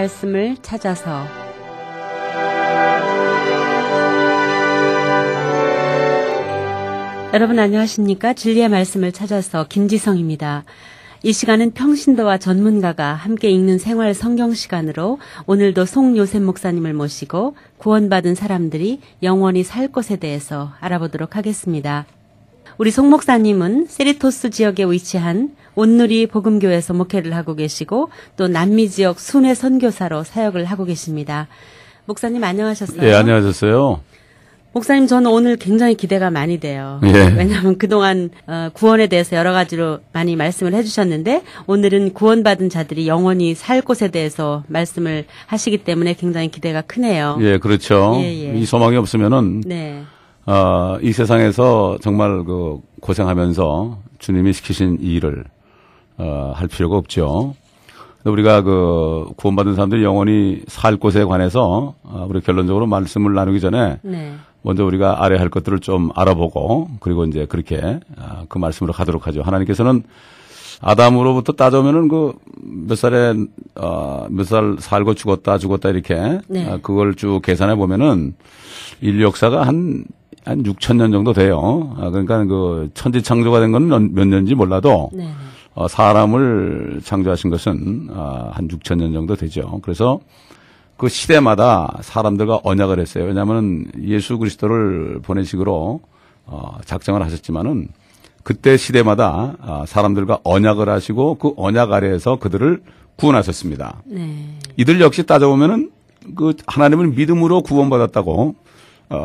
말씀을 찾아서 여러분 안녕하십니까? 진리의 말씀을 찾아서 김지성입니다. 이 시간은 평신도와 전문가가 함께 읽는 생활 성경 시간으로 오늘도 송요셉 목사님을 모시고 구원받은 사람들이 영원히 살 곳에 대해서 알아보도록 하겠습니다. 우리 송 목사님은 세리토스 지역에 위치한 온누리 복음교회에서 목회를 하고 계시고 또 남미 지역 순회 선교사로 사역을 하고 계십니다. 목사님 안녕하셨어요? 예, 안녕하셨어요. 목사님 저는 오늘 굉장히 기대가 많이 돼요. 예. 왜냐하면 그동안 구원에 대해서 여러 가지로 많이 말씀을 해주셨는데 오늘은 구원받은 자들이 영원히 살 곳에 대해서 말씀을 하시기 때문에 굉장히 기대가 크네요. 예, 그렇죠. 예. 이 소망이 없으면은 네. 이 세상에서 정말 그 고생하면서 주님이 시키신 이 일을 할 필요가 없죠. 우리가 그 구원받은 사람들이 영원히 살 곳에 관해서 우리 결론적으로 말씀을 나누기 전에 네. 먼저 우리가 알아야 할 것들을 좀 알아보고 그리고 이제 그렇게 그 말씀으로 가도록 하죠. 하나님께서는 아담으로부터 따져오면은 그 몇 살에 몇 살 살고 죽었다 이렇게 네. 그걸 쭉 계산해 보면은 인류 역사가 한 6천 년 정도 돼요. 그러니까 그 천지 창조가 된 건 몇 년인지 몰라도 네. 사람을 창조하신 것은 한 6천 년 정도 되죠. 그래서 그 시대마다 사람들과 언약을 했어요. 왜냐하면 예수 그리스도를 보내식으로 작정을 하셨지만은 그때 시대마다 사람들과 언약을 하시고 그 언약 아래에서 그들을 구원하셨습니다. 네. 이들 역시 따져보면은 그 하나님을 믿음으로 구원받았다고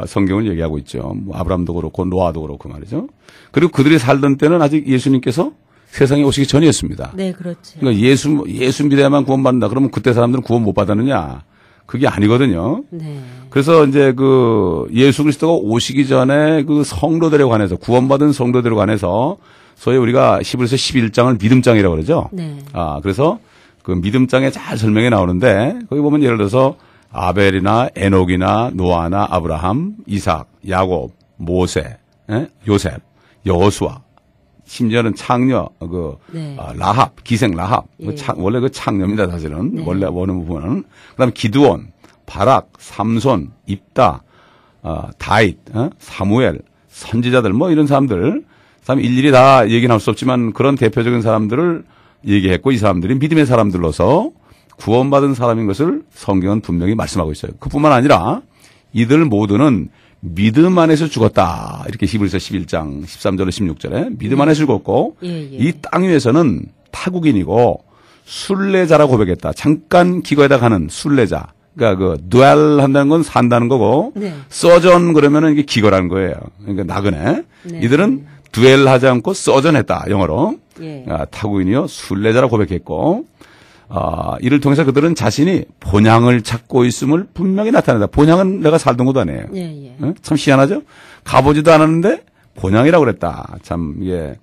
성경을 얘기하고 있죠. 뭐 아브라함도 그렇고 노아도 그렇고 말이죠. 그리고 그들이 살던 때는 아직 예수님께서 세상에 오시기 전이었습니다. 네, 그렇죠. 그러니까 예수 믿어야만 구원받는다. 그러면 그때 사람들은 구원 못 받았느냐? 그게 아니거든요. 네. 그래서 이제 그 예수 그리스도가 오시기 전에 그 성도들에 관해서 구원받은 성도들에 관해서 소위 우리가 히브리서 11장을 믿음장이라고 그러죠. 네. 그래서 그 믿음장에 잘 설명이 나오는데 거기 보면 예를 들어서 아벨이나 에녹이나 노아나 아브라함, 이삭, 야곱, 모세, 요셉, 여호수아, 심지어는 창녀, 네. 라합, 기생 라합. 예. 원래 그 창녀입니다, 사실은. 네. 원래 보는 부분은. 그 다음에 기드온, 바락, 삼손, 입다, 다윗, 사무엘, 선지자들, 뭐 이런 사람들. 사람 일일이 다 얘기는 할 수 없지만 그런 대표적인 사람들을 얘기했고 이 사람들이 믿음의 사람들로서 구원받은 사람인 것을 성경은 분명히 말씀하고 있어요. 그뿐만 아니라 이들 모두는 믿음 안에서 죽었다. 이렇게 히브리서 11장 13절에 16절에 믿음 안에서 죽었고 예. 이 땅 위에서는 타국인이고 순례자라고 고백했다. 잠깐 기거에다 가는 순례자. 그러니까 그 dwell 한다는 건 산다는 거고 네. sojourn 그러면은 이게 기거라는 거예요. 그러니까 나그네. 네. 이들은 dwell 하지 않고 sojourn했다. 영어로. 예. 타국인이요 순례자라고 고백했고 이를 통해서 그들은 자신이 본향을 찾고 있음을 분명히 나타낸다. 본향은 내가 살던 곳 아니에요. 예. 참 희한하죠? 가보지도 않았는데 본향이라고 그랬다. 참 이게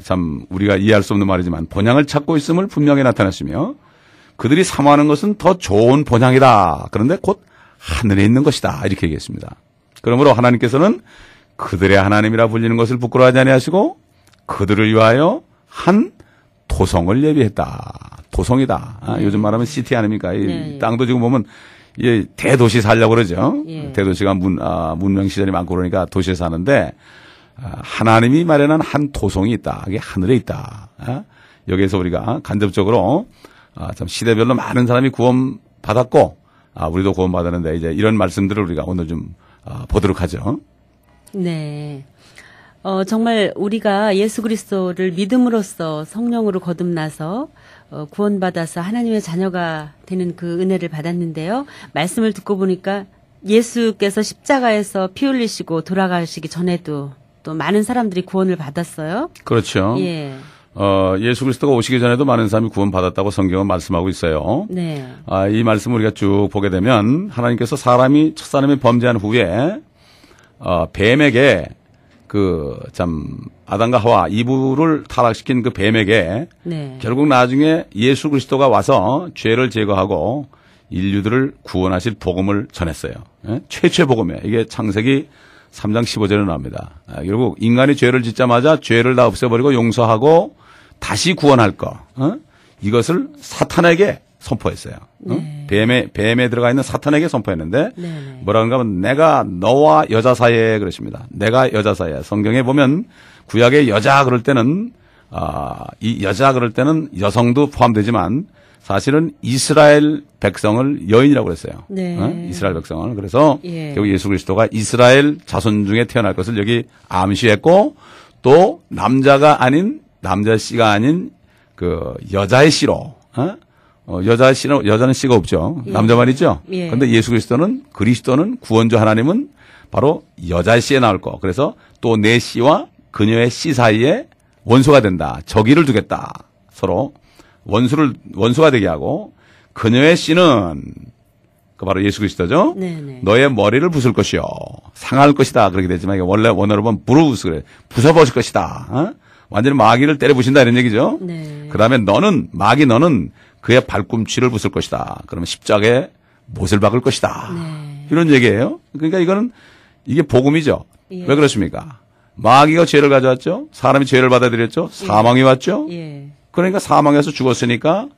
참 우리가 이해할 수 없는 말이지만 본향을 찾고 있음을 분명히 나타냈으며 그들이 사모하는 것은 더 좋은 본향이다. 그런데 곧 하늘에 있는 것이다. 이렇게 얘기했습니다. 그러므로 하나님께서는 그들의 하나님이라 불리는 것을 부끄러워하지 아니하시고 그들을 위하여 한 도성을 예비했다. 도성이다. 요즘 말하면 시티 아닙니까? 이 땅도 지금 보면 이 대도시 살려고 그러죠. 예. 대도시가 문명 시절이 많고 그러니까 도시에 사는데 하나님이 마련한 한 도성이 있다. 그게 하늘에 있다. 여기에서 우리가 간접적으로 참 시대별로 많은 사람이 구원받았고 우리도 구원받았는데 이제 이런 말씀들을 우리가 오늘 좀 보도록 하죠. 네. 정말 우리가 예수 그리스도를 믿음으로써 성령으로 거듭나서 구원받아서 하나님의 자녀가 되는 그 은혜를 받았는데요. 말씀을 듣고 보니까 예수께서 십자가에서 피 흘리시고 돌아가시기 전에도 또 많은 사람들이 구원을 받았어요. 그렇죠. 예. 예수 그리스도가 오시기 전에도 많은 사람이 구원받았다고 성경은 말씀하고 있어요. 네. 이 말씀을 우리가 쭉 보게 되면 하나님께서 첫사람이 범죄한 후에 뱀에게 아담과 하와 이브를 타락시킨 그 뱀에게 네. 결국 나중에 예수 그리스도가 와서 죄를 제거하고 인류들을 구원하실 복음을 전했어요. 최초의 복음이에요. 이게 창세기 3장 15절에 나옵니다. 결국 인간이 죄를 짓자마자 죄를 다 없애버리고 용서하고 다시 구원할 거. 이것을 사탄에게 선포했어요. 네. 네. 뱀에 들어가 있는 사탄에게 선포했는데 네네. 뭐라 그런가 하면 내가 너와 여자 사이에 그러십니다. 내가 여자 사이에. 성경에 보면 구약의 여자 그럴 때는 이 여자 그럴 때는 여성도 포함되지만 사실은 이스라엘 백성을 여인이라고 그랬어요. 네. 이스라엘 백성을. 그래서 예. 결국 예수 그리스도가 이스라엘 자손 중에 태어날 것을 여기 암시했고 또 남자 씨가 아닌 그 여자의 씨로 여자는 씨가 없죠. 예. 남자만 있죠. 예. 그런데 예수 그리스도는 구원주 하나님은 바로 여자의 씨에 나올 거. 그래서 또 내 씨와 그녀의 씨 사이에 원수가 된다. 적의를 두겠다. 서로 원수가 되게 하고 그녀의 씨는 그 바로 예수 그리스도죠. 네네. 너의 머리를 부술 것이요 상할 것이다. 그렇게 되지만 이게 원래 원어로 보면 브루스 그래. 부숴버릴 것이다. 완전히 마귀를 때려 부신다 이런 얘기죠. 네. 그다음에 너는 그의 발꿈치를 부술 것이다. 그러면 십자가에 못을 박을 것이다. 네. 이런 얘기예요. 그러니까 이게 복음이죠. 예. 왜 그렇습니까? 마귀가 죄를 가져왔죠. 사람이 죄를 받아들였죠. 사망이 왔죠. 예. 그러니까 사망에서 죽었으니까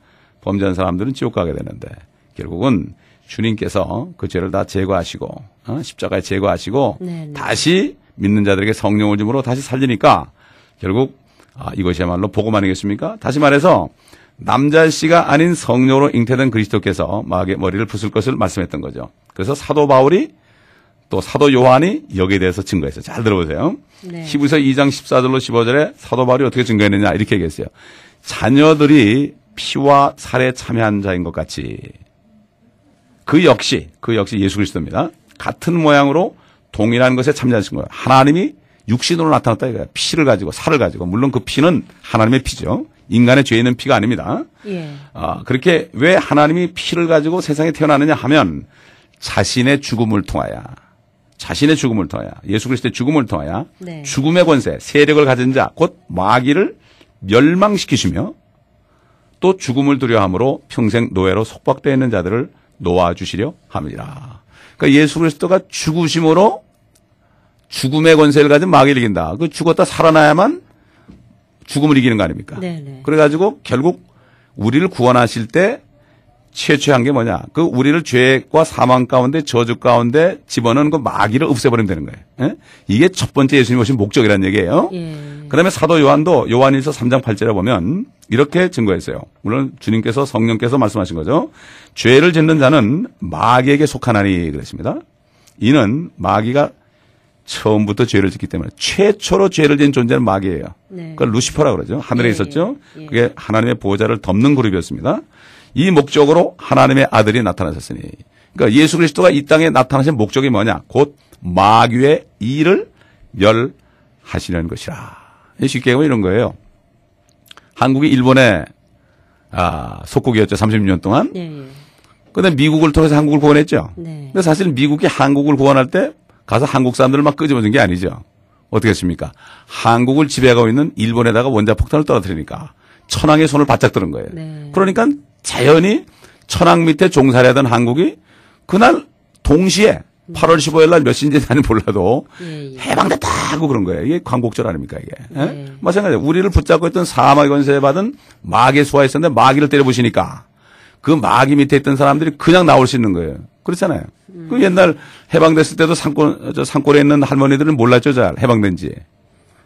범죄한 사람들은 지옥 가게 되는데 결국은 주님께서 그 죄를 다 제거하시고 십자가에 제거하시고 네네. 다시 믿는 자들에게 성령을 주므로 다시 살리니까 결국 이것이야말로 복음 아니겠습니까? 다시 말해서 남자씨가 아닌 성령으로 잉태된 그리스도께서 마귀의 머리를 부술 것을 말씀했던 거죠. 그래서 사도 바울이 또 사도 요한이 여기에 대해서 증거했어요. 잘 들어보세요. 네. 히브리서 2장 14절로 15절에 사도 바울이 어떻게 증거했느냐 이렇게 얘기했어요. 자녀들이 피와 살에 참여한 자인 것 같이 그 역시 예수 그리스도입니다. 같은 모양으로 동일한 것에 참여하신 거예요. 하나님이 육신으로 나타났다 이거예요. 피를 가지고 살을 가지고 물론 그 피는 하나님의 피죠. 인간의 죄 있는 피가 아닙니다. 예. 그렇게 왜 하나님이 피를 가지고 세상에 태어나느냐 하면 자신의 죽음을 통하여 예수 그리스도의 죽음을 통하여 네. 죽음의 권세, 세력을 가진 자, 곧 마귀를 멸망시키시며 또 죽음을 두려워함으로 평생 노예로 속박되어 있는 자들을 놓아주시려 합니다. 그러니까 예수 그리스도가 죽으심으로 죽음의 권세를 가진 마귀를 이긴다. 그 죽었다 살아나야만 죽음을 이기는 거 아닙니까? 네네. 그래가지고 결국 우리를 구원하실 때 최초한 게 뭐냐? 그 우리를 죄과 사망 가운데 저주 가운데 집어넣은 그 마귀를 없애버리면 되는 거예요. 예? 이게 첫 번째 예수님 오신 목적이라는 얘기예요. 예. 그다음에 사도 요한도 요한일서 3장 8절에 보면 이렇게 증거했어요. 물론 주님께서 성령께서 말씀하신 거죠. 죄를 짓는 자는 마귀에게 속하나니 그랬습니다. 이는 마귀가 처음부터 죄를 짓기 때문에 최초로 죄를 지은 존재는 마귀예요. 네. 그걸 루시퍼라고 그러죠. 하늘에 예, 있었죠. 예. 그게 하나님의 보호자를 덮는 그룹이었습니다. 이 목적으로 하나님의 아들이 나타나셨으니 그러니까 예수 그리스도가 이 땅에 나타나신 목적이 뭐냐? 곧 마귀의 일을 멸하시려는 것이라. 쉽게 얘기하면 이런 거예요. 한국이 일본의 속국이었죠. 36년 동안. 예. 예. 그다음에 미국을 통해서 한국을 구원했죠. 네. 근데 사실 미국이 한국을 구원할 때 가서 한국 사람들을 막 끄집어준 게 아니죠. 어떻게 했습니까? 한국을 지배하고 있는 일본에다가 원자폭탄을 떨어뜨리니까 천황의 손을 바짝 드는 거예요. 네. 그러니까 자연히 천황 밑에 종살이 하던 한국이 그날 동시에 8월 15일 날 몇 시인지 나는 몰라도 예. 해방됐다 하고 그런 거예요. 이게 광복절 아닙니까 이게. 예? 네. 마찬가지예요. 우리를 붙잡고 있던 사마귀 권세에 받은 마귀의 수가 있었는데 마귀를 때려부시니까 그 마귀 밑에 있던 사람들이 그냥 나올 수 있는 거예요. 그렇잖아요. 그 옛날 해방됐을 때도 산골에 있는 할머니들은 몰랐죠. 잘 해방된지.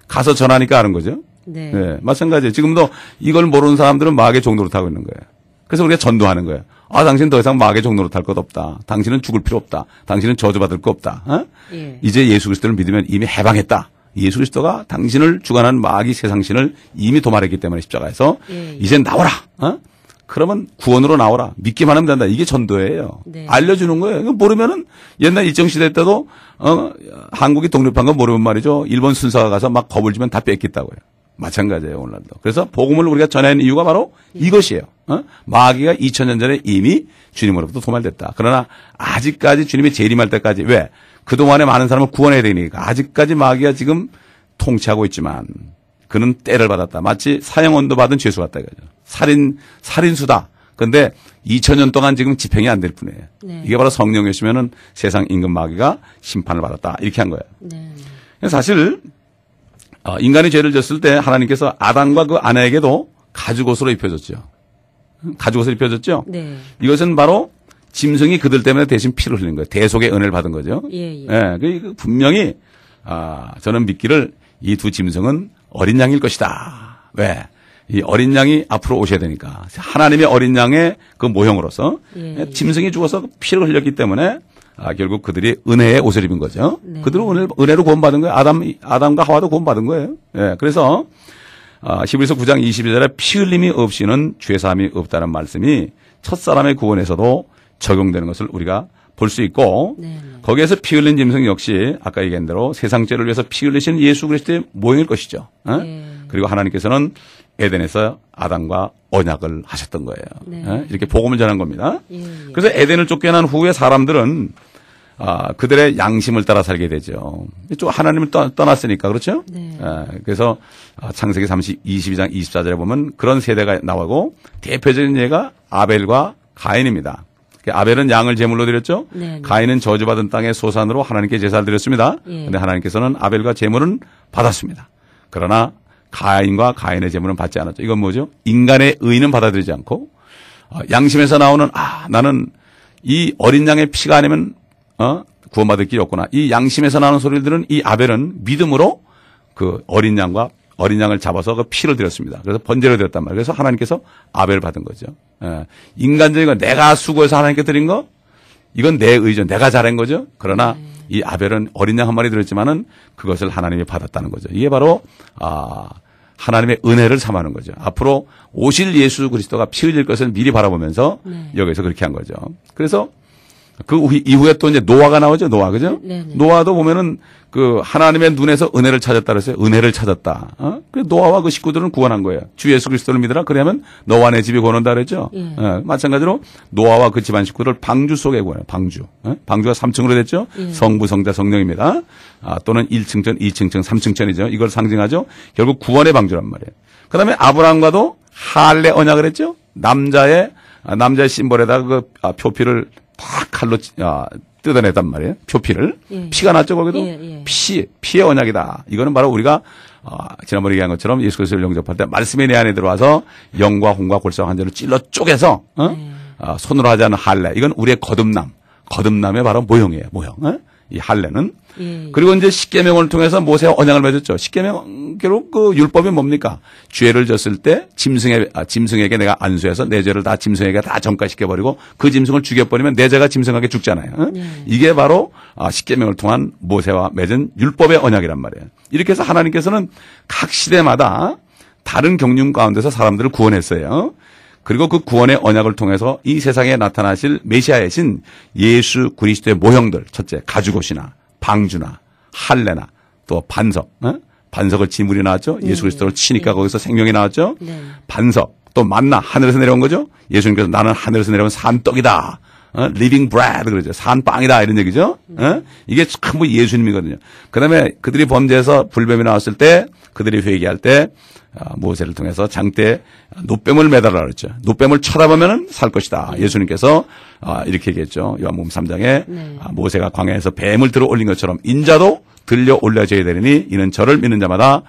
가서 전하니까 아는 거죠. 네. 네, 마찬가지예요. 지금도 이걸 모르는 사람들은 마귀의 종로를 타고 있는 거예요. 그래서 우리가 전도하는 거예요. 당신 더 이상 마귀의 종로를 탈 것 없다. 당신은 죽을 필요 없다. 당신은 저주받을 거 없다. 예. 이제 예수 그리스도를 믿으면 이미 해방했다. 예수 그리스도가 당신을 주관하는 마귀 세상신을 이미 도말했기 때문에 십자가에서 예. 이제 나오라. 그러면 구원으로 나오라. 믿기만 하면 된다. 이게 전도예요. 네. 알려주는 거예요. 이거 모르면은 옛날 일정시대 때도 한국이 독립한 거 모르면 말이죠. 일본 순사가 가서 막 겁을 주면 다 뺏겠다고요. 마찬가지예요. 오늘도. 그래서 복음을 우리가 전하는 이유가 바로 이것이에요. 마귀가 2000년 전에 이미 주님으로부터 도말됐다. 그러나 아직까지 주님이 재림할 때까지 왜? 그동안에 많은 사람을 구원해야 되니까 아직까지 마귀가 지금 통치하고 있지만 그는 때를 받았다. 마치 사형언도 받은 죄수 같다 이거죠. 살인수다. 그런데 2000년 동안 지금 집행이 안 될 뿐이에요. 네. 이게 바로 성령이었으면은 세상 임금 마귀가 심판을 받았다. 이렇게 한 거예요. 네. 사실 인간이 죄를 졌을 때 하나님께서 아담과 그 아내에게도 가죽옷으로 입혀줬죠. 가죽옷을 입혀줬죠. 네. 이것은 바로 짐승이 그들 때문에 대신 피를 흘린 거예요. 대속의 은혜를 받은 거죠. 예, 예. 그 분명히 저는 믿기를 이 두 짐승은 어린 양일 것이다. 왜? 이 어린 양이 앞으로 오셔야 되니까. 하나님의 어린 양의 그 모형으로서 예. 짐승이 죽어서 피를 흘렸기 때문에 결국 그들이 은혜의 옷을 입은 거죠. 네. 그들은 은혜로 구원받은 거예요. 아담과 하와도 구원받은 거예요. 예. 그래서 히브리서 9장 22절에 피 흘림이 없이는 죄사함이 없다는 말씀이 첫사람의 구원에서도 적용되는 것을 우리가 볼 수 있고 네. 거기에서 피 흘린 짐승 역시 아까 얘기한 대로 세상 죄를 위해서 피 흘리신 예수 그리스도의 모형일 것이죠. 예. 그리고 하나님께서는 에덴에서 아담과 언약을 하셨던 거예요. 네. 이렇게 복음을 전한 겁니다. 예, 예. 그래서 에덴을 쫓겨난 후에 사람들은 그들의 양심을 따라 살게 되죠. 좀 하나님을 떠났으니까 그렇죠? 네. 그래서 창세기 22장 24절에 보면 그런 세대가 나오고 대표적인 예가 아벨과 가인입니다. 아벨은 양을 제물로 드렸죠. 네. 가인은 저주받은 땅의 소산으로 하나님께 제사를 드렸습니다. 그런데 예. 하나님께서는 아벨과 제물은 받았습니다. 그러나 가인과 가인의 제물은 받지 않았죠. 이건 뭐죠? 인간의 의는 받아들이지 않고 양심에서 나오는 나는 이 어린 양의 피가 아니면 구원받을 길이 없구나. 이 양심에서 나오는 소리를 들은 이 아벨은 믿음으로 그 어린 양을 잡아서 그 피를 드렸습니다. 그래서 번제를 드렸단 말이에요. 그래서 하나님께서 아벨을 받은 거죠. 인간적인 거 내가 수고해서 하나님께 드린 거 이건 내 의죠. 내가 잘한 거죠. 그러나 이 아벨은 어린 양 한 마리 드렸지만은 그것을 하나님이 받았다는 거죠. 이게 바로 하나님의 은혜를 삼하는 거죠. 앞으로 오실 예수 그리스도가 피 흘릴 것을 미리 바라보면서 여기서 그렇게 한 거죠. 그래서 그 이후에 또 이제 노아가 나오죠. 노아, 그죠? 네. 노아도 보면은 그 하나님의 눈에서 은혜를 찾았다 그랬어요. 은혜를 찾았다. 그 노아와 그 식구들은 구원한 거예요. 주 예수 그리스도를 믿으라. 그러면 너와 내 집이 구원한다 그랬죠. 예. 마찬가지로 노아와 그 집안 식구들 방주 속에 구원해요. 방주. 방주가 3층으로 됐죠. 예. 성부, 성자, 성령입니다. 또는 1층천, 2층천, 3층천이죠. 이걸 상징하죠. 결국 구원의 방주란 말이에요. 그다음에 아브라함과도 할례 언약을 했죠. 남자의 심벌에다가 그 표피를 탁 칼로 뜯어냈단 말이에요. 표피를. 예. 피가 났죠, 거기도? 예. 피의 언약이다. 이거는 바로 우리가 지난번에 얘기한 것처럼 예수 그리스도를 영접할 때 말씀이 내 안에 들어와서 영과 혼과 골수와 환절을 찔러 쪼개서 손으로 하지 않은 할례. 이건 우리의 거듭남의 바로 모형이에요. 모형. 이 할례는. 예. 그리고 이제 십계명을 통해서 모세와 언약을 맺었죠. 십계명 결국 그 율법이 뭡니까? 죄를 졌을 때 짐승에게 내가 안수해서 내 죄를 다 짐승에게 다 전가시켜 버리고 그 짐승을 죽여버리면 내 죄가 짐승에게 죽잖아요. 이게 바로 십계명을 통한 모세와 맺은 율법의 언약이란 말이에요. 이렇게 해서 하나님께서는 각 시대마다 다른 경륜 가운데서 사람들을 구원했어요. 그리고 그 구원의 언약을 통해서 이 세상에 나타나실 메시아의 신 예수 그리스도의 모형들, 첫째 가죽옷이나 방주나 할례나 또 반석, 반석을 지물이 나왔죠. 예수 그리스도를 치니까 거기서 생명이 나왔죠. 네. 반석, 또 만나 하늘에서 내려온 거죠. 예수님께서 나는 하늘에서 내려온 산떡이다. living bread 그러죠. 산빵이다 이런 얘기죠. 이게 전부 예수님이거든요. 그다음에 그들이 범죄해서 불뱀이 나왔을 때 그들이 회개할 때 모세를 통해서 장대에 노뱀을 매달라 그랬죠. 노뱀을 쳐다보면은 살 것이다. 예수님께서 이렇게 얘기했죠. 요한복음 3장에 모세가 광야에서 뱀을 들어 올린 것처럼 인자도 들려 올려져야 되리니 이는 저를 믿는 자마다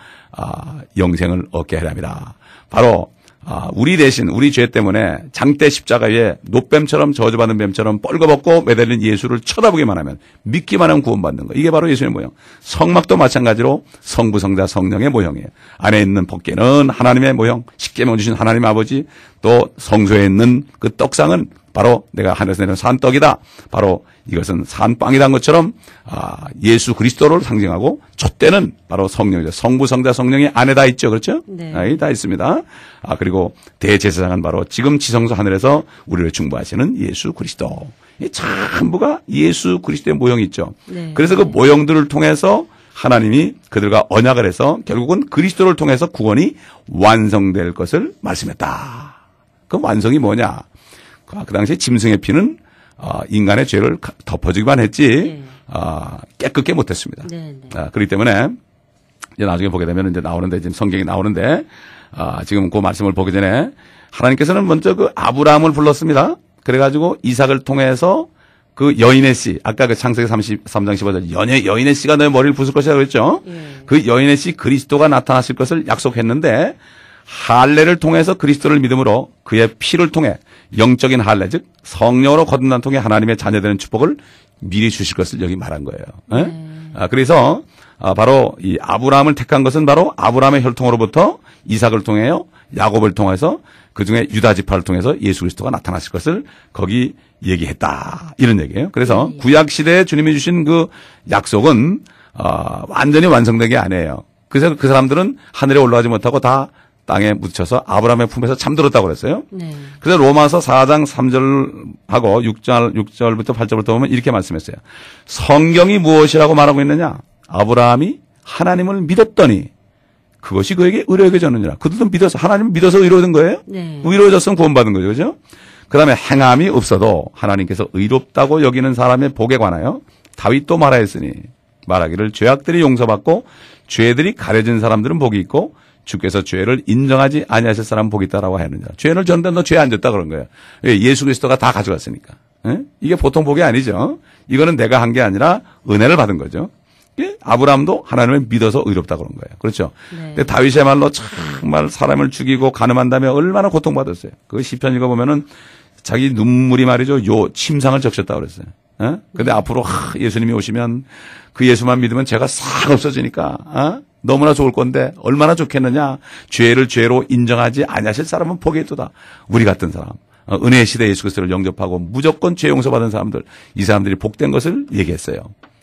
영생을 얻게 하리라. 바로 우리 대신 우리 죄 때문에 장대 십자가 위에 노뱀처럼 저주받은 뱀처럼 뻘거벗고 매달린 예수를 쳐다보기만 하면 믿기만 하면 구원받는 거. 이게 바로 예수의 모형. 성막도 마찬가지로 성부 성자 성령의 모형이에요. 안에 있는 법궤는 하나님의 모형, 십계명 주신 하나님 아버지, 또 성소에 있는 그 떡상은 바로 내가 하늘에서 내려온 산떡이다. 바로 이것은 산빵이란 것처럼 예수 그리스도를 상징하고 촛대는 바로 성령이죠. 성부 성자 성령이 안에 다 있죠. 그렇죠? 네. 다 있습니다. 그리고 대제사장은 바로 지금 지성소 하늘에서 우리를 중보하시는 예수 그리스도. 이 전부가 예수 그리스도의 모형이 있죠. 네. 그래서 그 모형들을 통해서 하나님이 그들과 언약을 해서 결국은 그리스도를 통해서 구원이 완성될 것을 말씀했다. 그 완성이 뭐냐? 그 당시에 짐승의 피는 인간의 죄를 덮어주기만 했지 깨끗게 못했습니다. 네. 그렇기 때문에 이제 나중에 보게 되면 이제 나오는데 지금 성경이 나오는데 지금 그 말씀을 보기 전에 하나님께서는 먼저 그 아브라함을 불렀습니다. 그래가지고 이삭을 통해서 그 여인의 씨, 아까 그 창세기 33장 15절 여인의 씨가 너의 머리를 부술 것이라고 그랬죠. 그 여인의 씨 그리스도가 나타나실 것을 약속했는데 할례를 통해서 그리스도를 믿음으로 그의 피를 통해 영적인 할례, 즉 성령으로 거듭난 통해 하나님의 자녀되는 축복을 미리 주실 것을 여기 말한 거예요. 그래서 바로 이 아브라함을 택한 것은 바로 아브라함의 혈통으로부터 이삭을 통해요, 야곱을 통해서 그중에 유다 지파를 통해서 예수 그리스도가 나타나실 것을 거기 얘기했다, 이런 얘기예요. 그래서 구약 시대에 주님이 주신 그 약속은 완전히 완성된 게 아니에요. 그래서 그 사람들은 하늘에 올라가지 못하고 다 땅에 묻혀서 아브라함의 품에서 잠들었다고 그랬어요. 네. 그래서 로마서 4장 3절하고 6절부터 8절부터 보면 이렇게 말씀했어요. 성경이 무엇이라고 말하고 있느냐? 아브라함이 하나님을 믿었더니 그것이 그에게 의로하게 여겨졌느니라. 그들도 믿어서, 하나님을 믿어서 의로워진 거예요. 네. 의로워졌으면 구원받은 거죠. 그죠? 그 다음에 행함이 없어도 하나님께서 의롭다고 여기는 사람의 복에 관하여 다윗도 말하였으니 말하기를 죄악들이 용서받고 죄들이 가려진 사람들은 복이 있고 주께서 죄를 인정하지 아니하실 사람은 복이 있다라고 하느냐. 죄를 졌는데 너 죄 안 졌다 그런 거예요. 예수 그리스도가 다 가져갔으니까. 이게 보통 복이 아니죠. 이거는 내가 한 게 아니라 은혜를 받은 거죠. 아브라함도 하나님을 믿어서 의롭다 그런 거예요. 그렇죠. 네. 근데 다윗이야말로 정말 사람을 죽이고 간음한 다음에 얼마나 고통받았어요. 그 시편 읽어보면은 자기 눈물이 말이죠. 침상을 적셨다고 그랬어요. 근데 앞으로 예수님이 오시면 그 예수만 믿으면 죄가 싹 없어지니까 너무나 좋을 건데 얼마나 좋겠느냐. 죄를 죄로 인정하지 아니하실 사람은 복이 있도다. 우리 같은 사람. 은혜의 시대 예수 그리스도를 영접하고 무조건 죄 용서받은 사람들, 이 사람들이 복된 것을 얘기했어요.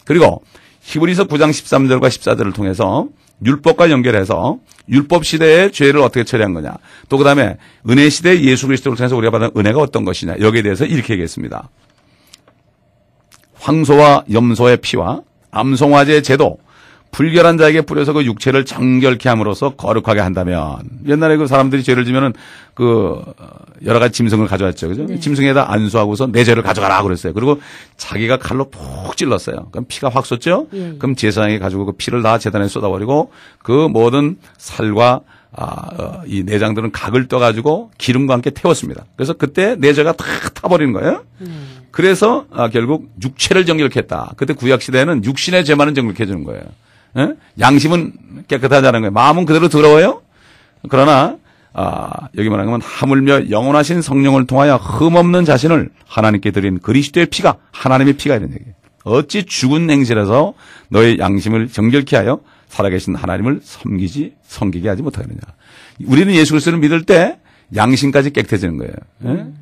그리고 히브리서 9장 13절과 14절을 통해서 율법과 연결해서 율법 시대의 죄를 어떻게 처리한 거냐. 또 그다음에 은혜 시대의 예수 그리스도를 통해서 우리가 받은 은혜가 어떤 것이냐. 여기에 대해서 이렇게 얘기했습니다. 황소와 염소의 피와 암송아지의 제도, 불결한 자에게 뿌려서 그 육체를 정결케 함으로써 거룩하게 한다면, 옛날에 그 사람들이 죄를 지면은 그 여러 가지 짐승을 가져왔죠. 그죠? 네. 짐승에다 안수하고서 내 죄를 가져가라 그랬어요. 그리고 자기가 칼로 푹 찔렀어요. 그럼 피가 확 솟죠? 그럼 제사장이 가지고 그 피를 다 제단에 쏟아버리고 그 모든 살과 이 내장들은 각을 떠가지고 기름과 함께 태웠습니다. 그래서 그때 내 죄가 다 타버리는 거예요. 그래서 결국 육체를 정결케 했다. 그때 구약시대에는 육신의 죄만은 정결케 해주는 거예요. 양심은 깨끗하다는 거예요. 마음은 그대로 더러워요. 그러나 여기 말하면 하물며 영원하신 성령을 통하여 흠없는 자신을 하나님께 드린 그리스도의 피가, 하나님의 피가 이런 얘기예요. 어찌 죽은 행실에서 너의 양심을 정결케 하여 살아계신 하나님을 섬기게 하지 못하겠느냐. 우리는 예수 그리스도를 믿을 때 양심까지 깨끗해지는 거예요.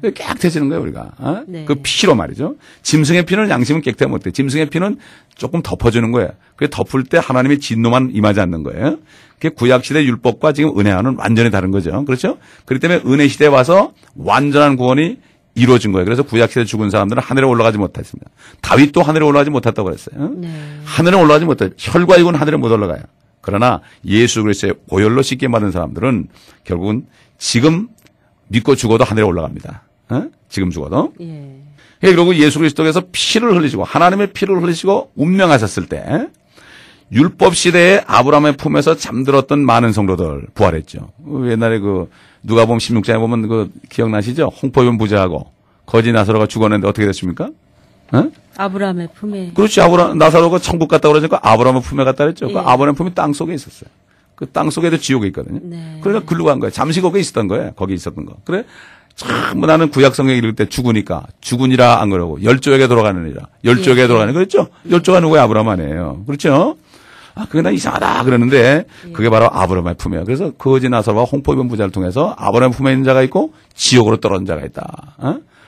깨끗해지는 거예요, 우리가. 네. 그 피로 말이죠. 짐승의 피는 양심은 깨끗해 못해. 짐승의 피는 조금 덮어주는 거예요. 그게 덮을 때 하나님의 진노만 임하지 않는 거예요. 그게 구약시대 율법과 지금 은혜와는 완전히 다른 거죠. 그렇죠? 그렇기 때문에 은혜 시대에 와서 완전한 구원이 이루어진 거예요. 그래서 구약시대 죽은 사람들은 하늘에 올라가지 못했습니다. 다윗도 하늘에 올라가지 못했다고 그랬어요. 네. 하늘에 올라가지 못해요. 혈과 육은 하늘에 못 올라가요. 그러나 예수 그리스도의 보혈로 씻게 받은 사람들은 결국은 지금 믿고 죽어도 하늘에 올라갑니다. 지금 죽어도. 예. 그리고 예수 그리스도께서 피를 흘리시고 하나님의 피를 흘리시고 운명하셨을 때 율법 시대에 아브라함의 품에서 잠들었던 많은 성도들 부활했죠. 옛날에 그 누가복음 16장에 보면 그 기억나시죠? 홍포변 부자하고 거지 나사로가 죽었는데 어떻게 됐습니까? 아브라함의 품에. 그렇지. 나사로가 천국 갔다 그러니까 아브라함의 품에 갔다 그랬죠. 예. 그 아브라함의 품이 땅 속에 있었어요. 그 땅 속에도 지옥이 있거든요. 네. 그러니까 글로 간 거예요. 잠시 거기에 있었던 거예요. 거기 있었던 거. 그래? 참, 나는 구약 성경 읽을 때 죽으니라 안 그러고, 열조에게 돌아가느니라. 열조에게 예. 돌아가는, 그랬죠? 열조가 누구야? 아브라함 아니에요. 그렇죠? 그게 난 이상하다 그러는데, 그게 바로 아브라함의 품이에요. 그래서 거지 나사로와 홍포변 부자를 통해서 아브라함의 품에 있는 자가 있고, 지옥으로 떨어진 자가 있다.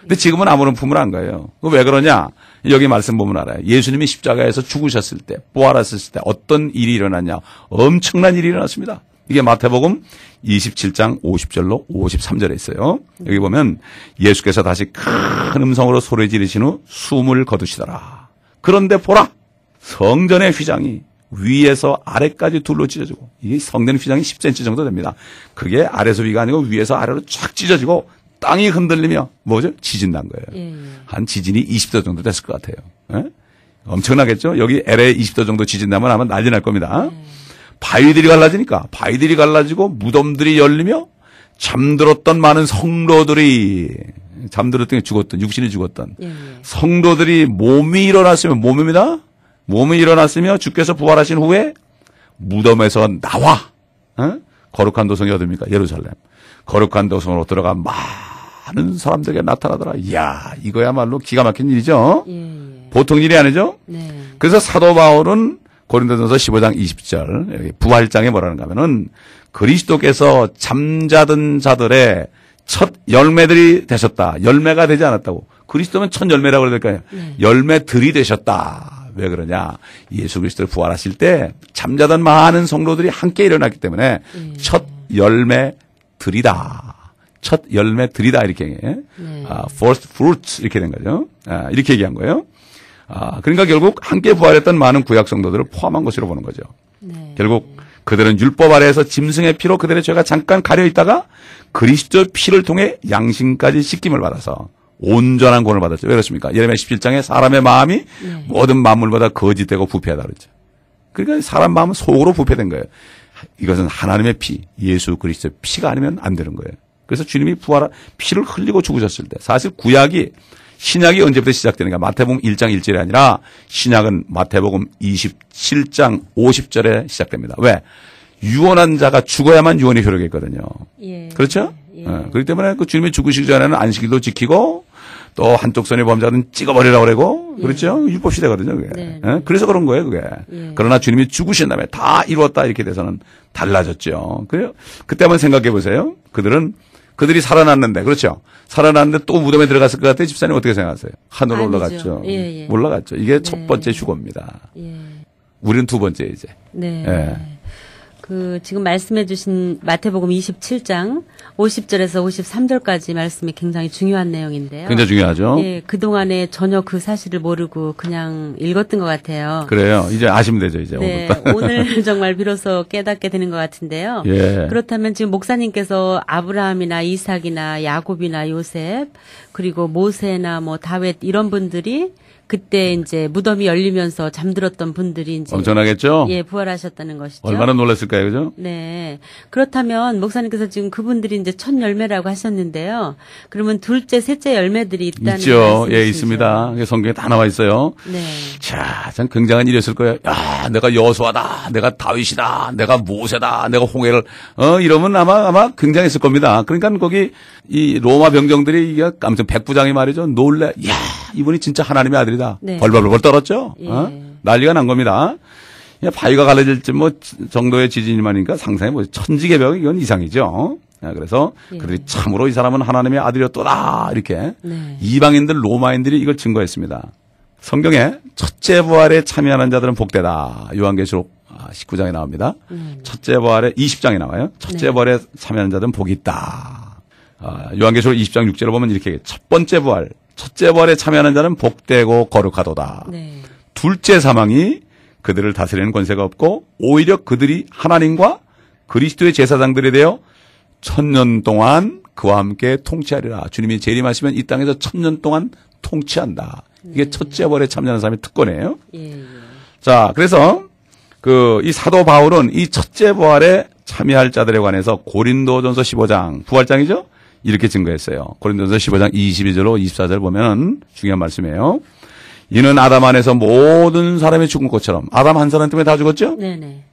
근데 지금은 아브라함 품을 안 가요. 왜 그러냐? 여기 말씀 보면 알아요. 예수님이 십자가에서 죽으셨을 때, 부활하셨을 때 어떤 일이 일어났냐? 엄청난 일이 일어났습니다. 이게 마태복음 27장 50절로 53절에 있어요. 여기 보면 예수께서 다시 큰 음성으로 소리 지르신 후 숨을 거두시더라. 그런데 보라! 성전의 휘장이 위에서 아래까지 둘로 찢어지고, 이게 성전 휘장이 10cm 정도 됩니다. 그게 아래에서 위가 아니고 위에서 아래로 쫙 찢어지고 땅이 흔들리며 뭐죠? 지진 난 거예요. 한 지진이 20도 정도 됐을 것 같아요. 예? 엄청나겠죠? 여기 LA 20도 정도 지진 나면 아마 난리 날 겁니다. 바위들이 갈라지니까 바위들이 갈라지고 무덤들이 열리며 잠들었던 많은 성도들이 잠들었던 게 죽었던 육신이 죽었던 성도들이 몸이 일어났으면 몸이 일어났으며 주께서 부활하신 후에 무덤에서 나와 거룩한 도성이 어딥니까? 예루살렘. 거룩한 도성으로 들어가 많은 사람들에게 나타나더라. 이야, 이거야말로 기가 막힌 일이죠. 예. 보통 일이 아니죠. 네. 그래서 사도 바울은 고린도전서 15장 20절 여기 부활장에 뭐라는가 하면은 그리스도께서 잠자던 자들의 첫 열매들이 되셨다. 열매가 되지 않았다고. 그리스도면 첫 열매라고 그래야 될까요? 열매들이 되셨다. 왜 그러냐? 예수 그리스도를 부활하실 때 잠자던 많은 성도들이 함께 일어났기 때문에 첫 열매들이다. 첫 열매들이다 이렇게 first fruits 이렇게 된 거죠. 이렇게 얘기한 거예요. 그러니까 결국 함께 부활했던 많은 구약 성도들을 포함한 것으로 보는 거죠. 네. 결국 그들은 율법 아래에서 짐승의 피로 그들의 죄가 잠깐 가려 있다가 그리스도의 피를 통해 양심까지 씻김을 받아서 온전한 구원을 받았죠. 왜 그렇습니까? 예레미야 17장에 사람의 마음이 모든 만물보다 거짓되고 부패하다 그랬죠. 그러니까 사람 마음은 속으로 부패된 거예요. 이것은 하나님의 피, 예수 그리스도의 피가 아니면 안 되는 거예요. 그래서 주님이 피를 흘리고 죽으셨을 때 사실 구약이 신약이 언제부터 시작되는가? 마태복음 1장 1절이 아니라 신약은 마태복음 27장 50절에 시작됩니다. 왜? 유언한 자가 죽어야만 유언이 효력이 있거든요. 예. 그렇죠? 예. 그렇기 때문에 그 주님이 죽으시기 전에는 안식일도 지키고 또 한쪽 손의 범죄는 찍어버리라고 그러고 그렇죠? 율법 시대거든요. 그게. 네. 그래서 그런 거예요. 그게. 그러나 주님이 죽으신 다음에 다 이루었다 이렇게 돼서는 달라졌죠. 그래요? 그때 한번 생각해 보세요. 그들이 살아났는데, 그렇죠? 살아났는데 또 무덤에 들어갔을 것 같아요. 집사님 어떻게 생각하세요? 하늘로 아니죠. 올라갔죠. 예. 올라갔죠. 이게 첫 번째 휴거입니다. 예. 우리는 두 번째 이제. 네. 예. 지금 말씀해 주신 마태복음 27장 50절에서 53절까지 말씀이 굉장히 중요한 내용인데요. 굉장히 중요하죠. 예, 그동안에 전혀 그 사실을 모르고 그냥 읽었던 것 같아요. 그래요. 이제 아시면 되죠, 이제. 네, 오늘 정말 비로소 깨닫게 되는 것 같은데요. 예. 그렇다면 지금 목사님께서 아브라함이나 이삭이나 야곱이나 요셉 그리고 모세나 뭐 다윗 이런 분들이 그때 이제 무덤이 열리면서 잠들었던 분들이 이제 엄청나겠죠? 예, 부활하셨다는 것이죠. 얼마나 놀랐을까요, 그죠? 네. 그렇다면 목사님께서 지금 그분들이 이제 첫 열매라고 하셨는데요. 그러면 둘째, 셋째 열매들이 있다는 있죠. 말씀이시죠? 예, 있습니다. 성경에 다 나와 있어요. 네. 자, 참 굉장한 일이었을 거예요. 야, 내가 여호수아다, 내가 다윗이다, 내가 모세다, 내가 홍해를 이러면 아마 굉장했을 겁니다. 그러니까 거기 이 로마 병정들이 이게 아무튼 백부장이 말이죠. 놀래. 야, 이분이 진짜 하나님의 아들이다. 네. 벌벌벌 떨었죠. 예. 난리가 난 겁니다. 그냥 바위가 갈라질지 뭐 정도의 지진이만이니까 상상해 보세요. 천지개벽 이건 이상이죠. 그래서 그들이 참으로 이 사람은 하나님의 아들이었더라 이렇게 이방인들 로마인들이 이걸 증거했습니다. 성경에 첫째 부활에 참여하는 자들은 복되다. 요한계시록 19장에 나옵니다. 첫째 부활에 20장에 나와요. 첫째 부활에 참여하는 자들은 복이 있다. 요한계시록 20장 6절을 보면 이렇게 얘기해요. 첫 번째 부활, 첫째 부활에 참여하는 자는 복되고 거룩하도다. 네. 둘째 사망이 그들을 다스리는 권세가 없고 오히려 그들이 하나님과 그리스도의 제사장들이 되어 1000년 동안 그와 함께 통치하리라. 주님이 재림하시면 이 땅에서 1000년 동안 통치한다. 이게 첫째 부활에 참여하는 사람의 특권이에요. 예. 자, 그래서 이 사도 바울은 이 첫째 부활에 참여할 자들에 관해서 고린도전서 15장 부활장이죠. 이렇게 증거했어요. 고린도전서 15장 22절로 24절 보면 중요한 말씀이에요. 이는 아담 안에서 모든 사람이 죽은 것처럼 아담 한 사람 때문에 다 죽었죠. 네네.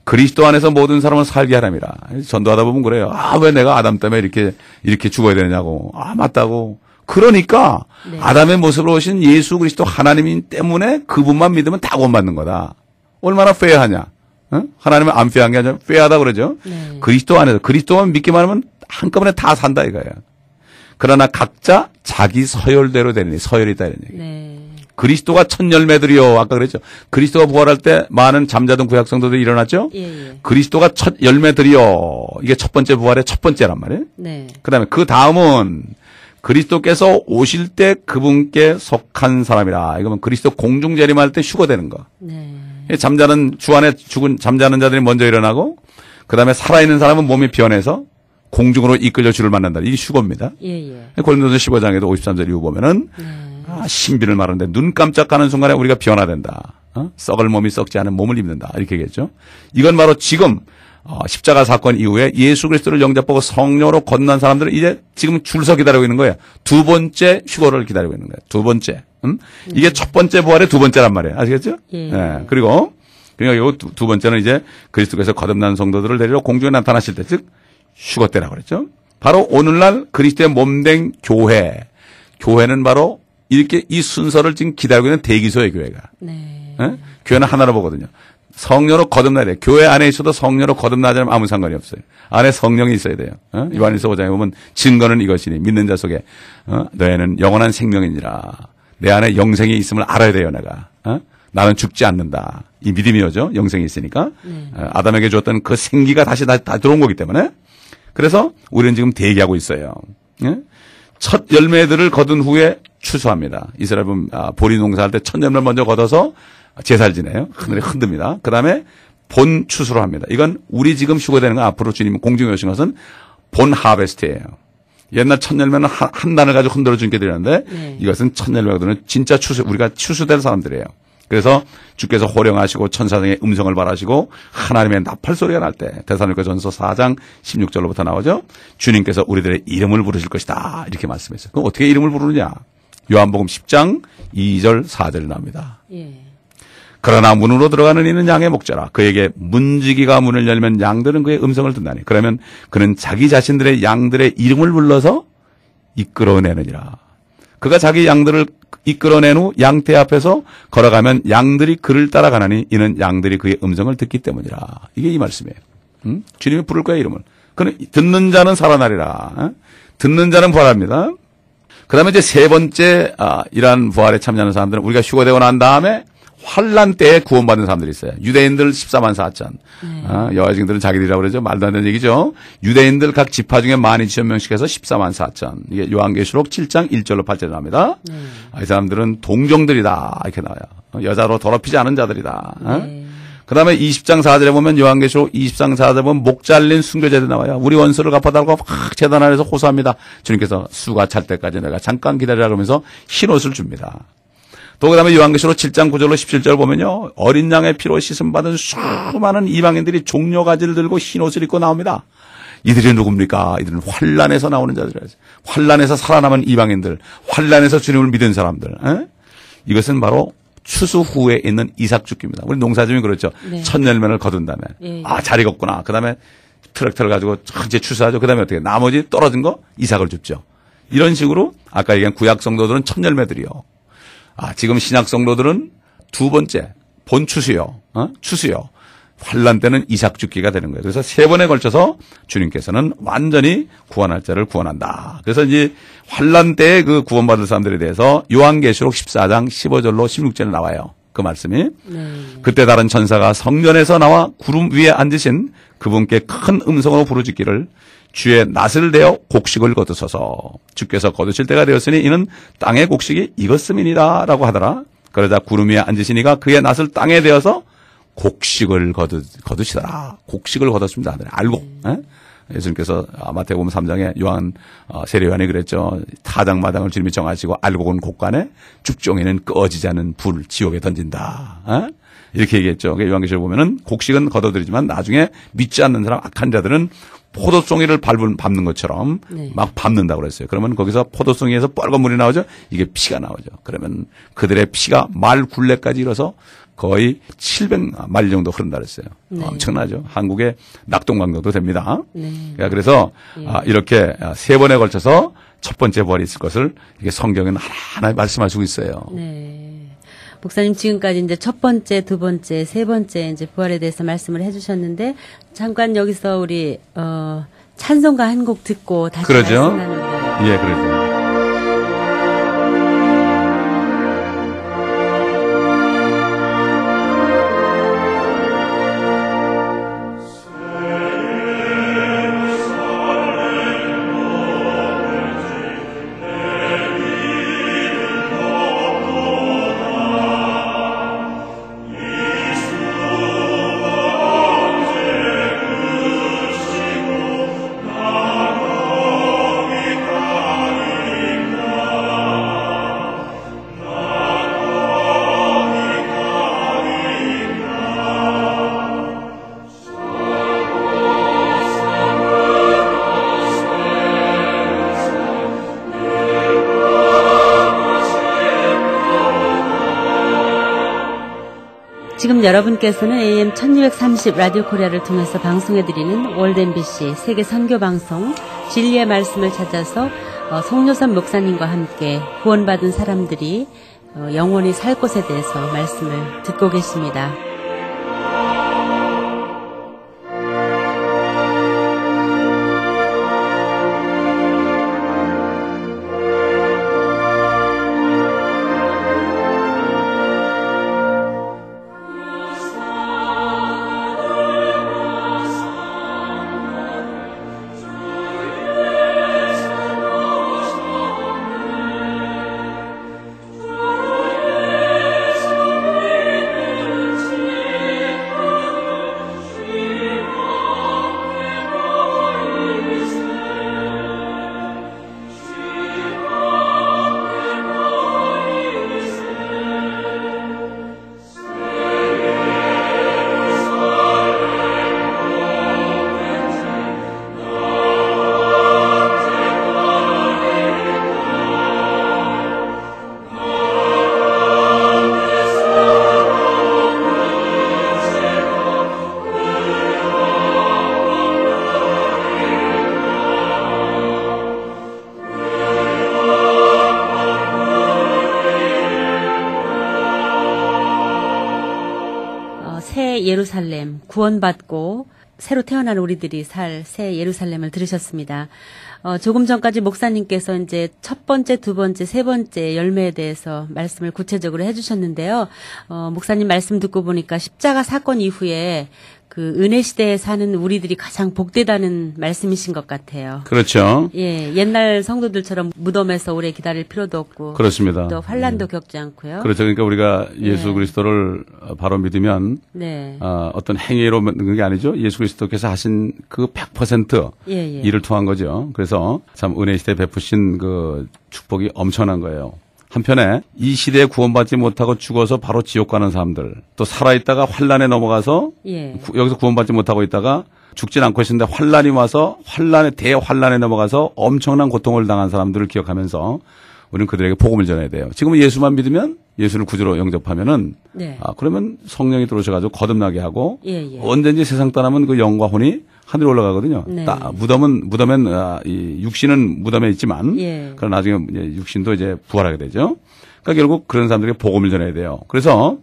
그리스도 안에서 모든 사람을 살게 하람이라. 전도하다 보면 그래요. 왜 내가 아담 때문에 이렇게 죽어야 되느냐고. 맞다고. 그러니까 아담의 모습으로 오신 예수 그리스도 하나님 때문에 그분만 믿으면 다 구원받는 거다. 얼마나 페어하냐. 하나님은 안 페어한 게 아니라 페어하다 그러죠. 네. 그리스도 안에서 그리스도만 믿기만 하면 한꺼번에 다 산다 이거예요. 그러나 각자 자기 서열대로 되는 서열이 있다 이런 얘기예요. 네. 그리스도가 첫 열매들이요. 아까 그랬죠. 그리스도가 부활할 때 많은 잠자던 구약 성도들이 일어났죠. 예. 그리스도가 첫 열매들이요. 이게 첫 번째 부활의 첫 번째란 말이에요. 네. 그다음에 그 다음은 그리스도께서 오실 때 그분께 속한 사람이라. 이거면 그리스도 공중 재림할 때 휴거되는 거. 네. 잠자는 주 안에 죽은 잠자는 자들이 먼저 일어나고 그다음에 살아있는 사람은 몸이 변해서 공중으로 이끌려 주를 만난다. 이게 휴거입니다. 예. 고린도전서 15장에도 53절 이후 보면은 신비를 말하는데 눈 깜짝하는 순간에 우리가 변화된다. 썩을 몸이 썩지 않은 몸을 입는다. 이렇게 얘기했죠. 이건 바로 지금 십자가 사건 이후에 예수 그리스도를 영접하고 성령으로 건넌 사람들은 이제 지금 줄 서 기다리고 있는 거예요. 두 번째 휴거를 기다리고 있는 거예요. 두 번째. 이게 첫 번째 부활의 두 번째란 말이에요. 아시겠죠? 예. 그리고 요 두 번째는 이제 그리스도께서 거듭난 성도들을 데리러 공중에 나타나실 때, 즉 휴거 때라고 그랬죠. 바로 오늘날 그리스도의 몸된 교회. 교회는 바로 이렇게 이 순서를 지금 기다리고 있는 대기소의 교회가. 네. 예? 교회는 하나로 보거든요. 성령으로 거듭나야 돼. 교회 안에 있어도 성령으로 거듭나지 않으면 아무 상관이 없어요. 안에 성령이 있어야 돼요. 요한일서 5장에 보면 증거는 이것이니 믿는 자 속에 너희는 영원한 생명이니라. 내 안에 영생이 있음을 알아야 돼요, 내가. 나는 죽지 않는다. 이 믿음이 오죠. 영생이 있으니까. 아담에게 주었던 그 생기가 다시 다 들어온 거기 때문에. 그래서 우리는 지금 대기하고 있어요. 예? 첫 열매들을 거둔 후에 추수합니다. 이스라엘 보리 농사할 때 첫 열매를 먼저 걷어서 제사를 지내요. 하늘에 흔듭니다. 그 다음에 본 추수로 합니다. 이건 우리 지금 휴거되는 건 앞으로 주님 공중에 오신 것은 본 하베스트예요. 옛날 첫 열매는 한 단을 가지고 흔들어 주님께 드렸는데 네. 이것은 첫 열매거든요. 진짜 추수, 우리가 추수될 사람들이에요. 그래서 주께서 호령하시고 천사장의 음성을 발하시고 하나님의 나팔 소리가 날 때 데살로니가전서 4장 16절로부터 나오죠. 주님께서 우리들의 이름을 부르실 것이다. 이렇게 말씀했어요. 그럼 어떻게 이름을 부르느냐? 요한복음 10장 2절 4절에 나옵니다. 예. 그러나 문으로 들어가는 이는 양의 목자라. 그에게 문지기가 문을 열면 양들은 그의 음성을 듣나니. 그러면 그는 자기 자신들의 양들의 이름을 불러서 이끌어내느니라. 그가 자기 양들을 이끌어낸 후 양떼 앞에서 걸어가면 양들이 그를 따라가나니 이는 양들이 그의 음성을 듣기 때문이라. 이게 이 말씀이에요. 주님이 부를 거야 이름을. 그는 듣는 자는 살아나리라. 듣는 자는 부활합니다. 그 다음에 이제 세 번째 이러한 부활에 참여하는 사람들은 우리가 휴거되고 난 다음에 환란 때에 구원받은 사람들이 있어요. 유대인들 14만 4천. 여아직들은 자기들이라고 그러죠. 말도 안 되는 얘기죠. 유대인들 각 지파 중에 12,000명씩 해서 14만 4천. 이게 요한계시록 7장 1절로 8절에 나옵니다. 이 사람들은 동정들이다. 이렇게 나와요. 여자로 더럽히지 않은 자들이다. 그 다음에 20장 4절에 보면 요한계시록 20장 4절에 보면 목 잘린 순교자들이 나와요. 우리 원수를 갚아달라고 막 재단 안에서 호소합니다. 주님께서 수가 찰 때까지 내가 잠깐 기다리라 그러면서 흰옷을 줍니다. 또 그다음에 요한계시록 7장 9절로 17절 보면요. 어린 양의 피로 씻음받은 수많은 이방인들이 종려가지를 들고 흰옷을 입고 나옵니다. 이들이 누굽니까? 이들은 환란에서 나오는 자들이에요. 환란에서 살아남은 이방인들, 환란에서 주님을 믿은 사람들. 이것은 바로 추수 후에 있는 이삭 죽기입니다. 우리 농사지면 그렇죠. 네. 첫 열매를 거둔 다음에 예. 잘 익었구나. 그다음에 트랙터를 가지고 이제 추수하죠. 그다음에 어떻게 나머지 떨어진 거 이삭을 줍죠. 이런 식으로 아까 얘기한 구약 성도들은 첫 열매들이요. 지금 신약 성도들은 두 번째 본 추수요. 추수요. 환란 때는 이삭 죽기가 되는 거예요. 그래서 세 번에 걸쳐서 주님께서는 완전히 구원할 자를 구원한다. 그래서 이제 환란 때에 그 구원받을 사람들에 대해서 요한계시록 14장 15절로 16절에 나와요. 그 말씀이. 그때 다른 천사가 성전에서 나와 구름 위에 앉으신 그분께 큰 음성으로 부르짖기를 주의 낫을 대어 곡식을 거두소서. 주께서 거두실 때가 되었으니 이는 땅의 곡식이 익었음이니라 라고 하더라. 그러자 구름 위에 앉으시니가 그의 낫을 땅에 대어서 곡식을 거두시더라. 곡식을 거뒀습니다. 알고. 예수님께서 마태복음 3장에 세례 요한이 그랬죠. 타작마당을 주님이 정하시고 알고 온 곡간에 죽종이는 꺼지지 않는 불 지옥에 던진다. 이렇게 얘기했죠. 요한계시록 보면은 곡식은 거둬들이지만 나중에 믿지 않는 사람 악한 자들은 포도송이를 밟는 것처럼 막 밟는다고 그랬어요. 그러면 거기서 포도송이에서 빨간 물이 나오죠. 이게 피가 나오죠. 그러면 그들의 피가 말 굴레까지 일어서 거의 700마일 정도 흐른다 그랬어요. 엄청나죠. 한국의 낙동강도도 됩니다. 그래서 이렇게 세 번에 걸쳐서 첫 번째 부활이 있을 것을 이게 성경은 하나하나 말씀하시고 있어요. 네. 목사님 지금까지 이제 첫 번째, 두 번째, 세 번째 이제 부활에 대해서 말씀을 해주셨는데 잠깐 여기서 우리 찬송가 한 곡 듣고 다시 그러죠. 말씀 나누고. 예, 그러죠. 지금 여러분께서는 AM 1230 라디오 코리아를 통해서 방송해드리는 월드 MBC 세계 선교 방송 진리의 말씀을 찾아서 송요선 목사님과 함께 구원받은 사람들이 영원히 살 곳에 대해서 말씀을 듣고 계십니다. 새 예루살렘, 구원받고 새로 태어난 우리들이 살 새 예루살렘을 들으셨습니다. 조금 전까지 목사님께서 이제 첫 번째, 두 번째, 세 번째 열매에 대해서 말씀을 구체적으로 해주셨는데요. 목사님 말씀 듣고 보니까 십자가 사건 이후에 그 은혜 시대에 사는 우리들이 가장 복되다는 말씀이신 것 같아요. 그렇죠. 예, 옛날 성도들처럼 무덤에서 오래 기다릴 필요도 없고, 그렇습니다. 또 환란도 겪지 않고요. 그렇죠. 그러니까 우리가 예수 그리스도를 바로 믿으면 네. 어떤 행위로 믿는 게 아니죠. 예수 그리스도께서 하신 그 100% 일을 통한 거죠. 그래서 참 은혜 시대에 베푸신 그 축복이 엄청난 거예요. 한편에 이 시대에 구원받지 못하고 죽어서 바로 지옥 가는 사람들, 또 살아있다가 환란에 넘어가서 여기서 구원받지 못하고 있다가 죽진 않고 있었는데 환란이 와서 대환란에 넘어가서 엄청난 고통을 당한 사람들을 기억하면서 우리는 그들에게 복음을 전해야 돼요. 지금 예수만 믿으면, 예수를 구주로 영접하면은 그러면 성령이 들어오셔가지고 거듭나게 하고 언제든지 세상 떠나면 그 영과 혼이 하늘에 올라가거든요. 무덤엔 이 육신은 무덤에 있지만 그러나 나중에 육신도 이제 부활하게 되죠. 그러니까 결국 그런 사람들에게 복음을 전해야 돼요. 그래서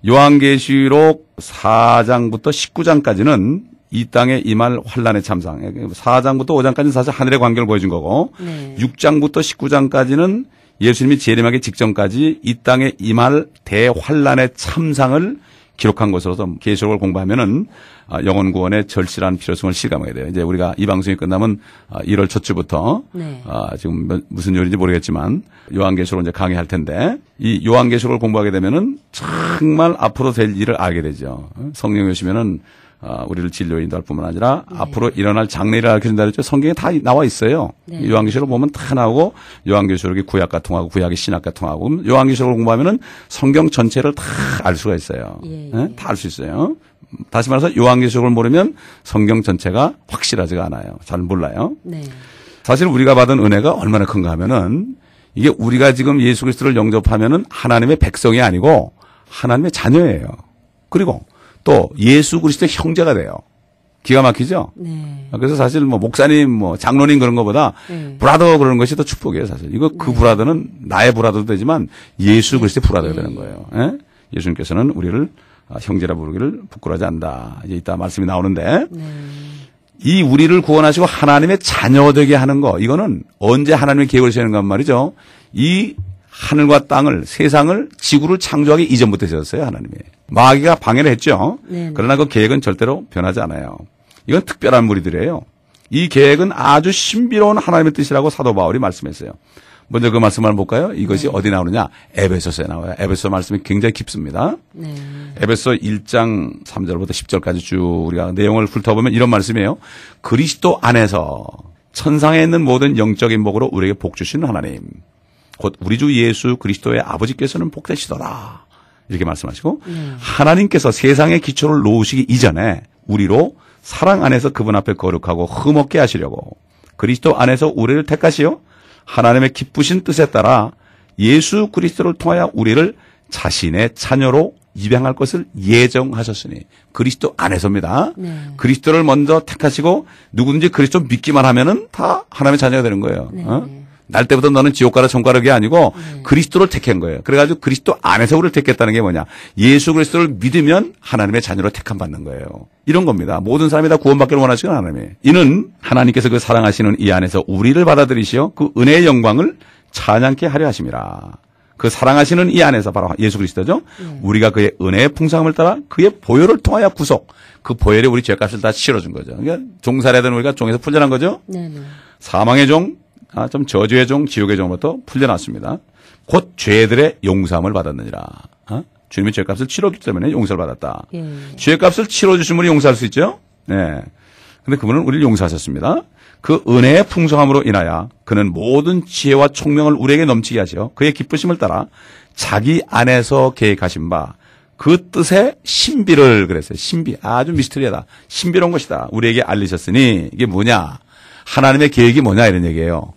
요한계시록 4장부터 19장까지는 이 땅에 임할 환란의 참상. 4장부터 5장까지는 사실 하늘의 광경을 보여준 거고 6장부터 19장까지는 예수님이 재림하기 직전까지 이 땅에 임할 대환란의 참상을 기록한 것으로서 계시록을 공부하면은 영혼 구원의 절실한 필요성을 실감하게 돼요. 이제 우리가 이 방송이 끝나면 1월 첫 주부터 지금 무슨 요일인지 모르겠지만 요한계시록을 이제 강의할 텐데 이 요한계시록을 공부하게 되면은 정말 앞으로 될 일을 알게 되죠. 성령이 오시면은 우리를 진로 인도할 뿐만 아니라 앞으로 일어날 장래를 알려준다 그랬죠. 성경에 다 나와 있어요. 요한계시록 보면 다 나오고 요한계시록이 구약과 통하고 구약이 신약과 통하고 요한계시록을 공부하면은 성경 전체를 다 알 수가 있어요. 다 알 수 있어요. 다시 말해서 요한계시록을 모르면 성경 전체가 확실하지가 않아요. 잘 몰라요. 사실 우리가 받은 은혜가 얼마나 큰가 하면은 이게 우리가 지금 예수 그리스도를 영접하면은 하나님의 백성이 아니고 하나님의 자녀예요. 그리고 또 예수 그리스도의 형제가 돼요. 기가 막히죠? 그래서 사실 뭐 목사님, 장로님 그런 것보다 브라더 그러는 것이 더 축복이에요, 사실. 이거 그 브라더는 나의 브라더도 되지만 예수 그리스도의 브라더가 되는 거예요. 예수님께서는 우리를 형제라 부르기를 부끄러워하지 않는다. 이제 이따 말씀이 나오는데 이 우리를 구원하시고 하나님의 자녀 되게 하는 거 이거는 언제 하나님의 계획을 세우는가 말이죠. 이 하늘과 땅을, 세상을, 지구를 창조하기 이전부터 세웠어요, 하나님이. 마귀가 방해를 했죠. 그러나 그 계획은 절대로 변하지 않아요. 이건 특별한 무리들이에요. 이 계획은 아주 신비로운 하나님의 뜻이라고 사도 바울이 말씀했어요. 먼저 그 말씀을 한번 볼까요? 이것이 어디 나오느냐? 에베소서에 나와요. 에베소 말씀이 굉장히 깊습니다. 에베소 1장 3절부터 10절까지 쭉 우리가 내용을 훑어보면 이런 말씀이에요. 그리스도 안에서 천상에 있는 모든 영적인 복으로 우리에게 복 주시는 하나님. 곧 우리 주 예수 그리스도의 아버지께서는 복되시더라. 이렇게 말씀하시고 하나님께서 세상의 기초를 놓으시기 이전에 우리로 사랑 안에서 그분 앞에 거룩하고 흠없게 하시려고 그리스도 안에서 우리를 택하시어 하나님의 기쁘신 뜻에 따라 예수 그리스도를 통하여 우리를 자신의 자녀로 입양할 것을 예정하셨으니 그리스도 안에서입니다. 네. 그리스도를 먼저 택하시고 누구든지 그리스도 믿기만 하면은 다 하나님의 자녀가 되는 거예요. 네. 날 때부터 너는 지옥 가라 종 가라 게 아니고 그리스도를 택한 거예요. 그래가지고 그리스도 안에서 우리를 택했다는 게 뭐냐? 예수 그리스도를 믿으면 하나님의 자녀로 택함 받는 거예요. 이런 겁니다. 모든 사람이 다 구원받기를 원하시는 하나님이. 이는 하나님께서 그 사랑하시는 이 안에서 우리를 받아들이시어 그 은혜의 영광을 찬양케 하려 하심이라. 그 사랑하시는 이 안에서 바로 예수 그리스도죠. 우리가 그의 은혜의 풍성함을 따라 그의 보혈을 통하여 구속. 그 보혈이 우리 죄값을 다 치러준 거죠. 그러니까 종살이하던 우리가 종에서 풀려난 거죠. 네네. 사망의 종, 좀 저주의 종, 지옥의 종부터 풀려났습니다. 곧 죄들의 용서함을 받았느니라. 주님이 죄값을 치러줬기 때문에 용서를 받았다. 예. 죄값을 치러주신 분이 용서할 수 있죠. 네. 근데 그분은 우리를 용서하셨습니다. 그 은혜의 풍성함으로 인하여 그는 모든 지혜와 총명을 우리에게 넘치게 하시어 그의 기쁘심을 따라 자기 안에서 계획하신 바 그 뜻의 신비를 그랬어요. 신비. 아주 미스터리하다. 신비로운 것이다. 우리에게 알리셨으니 이게 뭐냐. 하나님의 계획이 뭐냐 이런 얘기예요.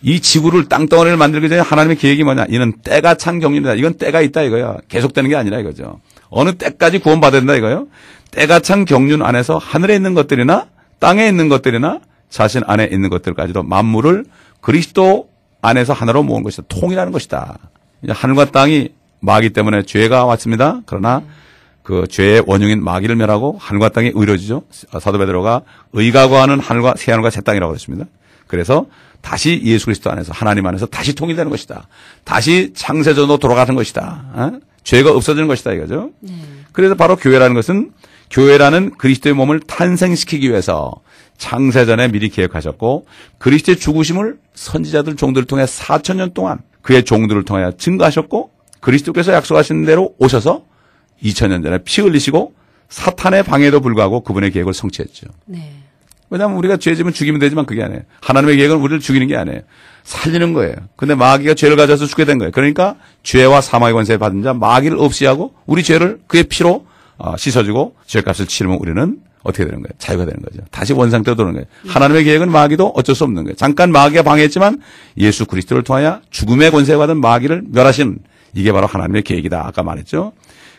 이 지구를 땅덩어리를 만들기 전에 하나님의 계획이 뭐냐. 이는 때가 찬 경륜이다. 이건 때가 있다 이거야. 계속되는 게 아니라 이거죠. 어느 때까지 구원받아야 된다 이거예요. 때가 찬 경륜 안에서 하늘에 있는 것들이나 땅에 있는 것들이나 자신 안에 있는 것들까지도 만물을 그리스도 안에서 하나로 모은 것이다. 통일하는 것이다. 하늘과 땅이 마귀 때문에 죄가 왔습니다. 그러나 그 죄의 원흉인 마귀를 멸하고 하늘과 땅이 의로워지죠. 사도 베드로가 의가 거하는 하늘과 새 하늘과 새 땅이라고 그랬습니다. 그래서 다시 예수 그리스도 안에서 하나님 안에서 다시 통일되는 것이다. 다시 창세전으로 돌아가는 것이다. 죄가 없어지는 것이다 이거죠. 그래서 바로 교회라는 것은 교회라는 그리스도의 몸을 탄생시키기 위해서 창세전에 미리 계획하셨고 그리스도의 죽으심을 선지자들 종들을 통해 4,000년 동안 그의 종들을 통하여 증거하셨고 그리스도께서 약속하신 대로 오셔서 2000년 전에 피 흘리시고 사탄의 방해에도 불구하고 그분의 계획을 성취했죠. 네. 왜냐하면 우리가 죄 지면 죽이면 되지만 그게 아니에요. 하나님의 계획은 우리를 죽이는 게 아니에요. 살리는 거예요. 근데 마귀가 죄를 가져서 죽게 된 거예요. 그러니까 죄와 사망의 권세를 받은 자 마귀를 없이 하고 우리 죄를 그의 피로 씻어주고 죄값을 치르면 우리는 어떻게 되는 거예요? 자유가 되는 거죠. 다시 원상태로 도는 거예요. 하나님의 계획은 마귀도 어쩔 수 없는 거예요. 잠깐 마귀가 방해했지만 예수 그리스도를 통하여 죽음의 권세를 받은 마귀를 멸하신 이게 바로 하나님의 계획이다. 아까 말했죠.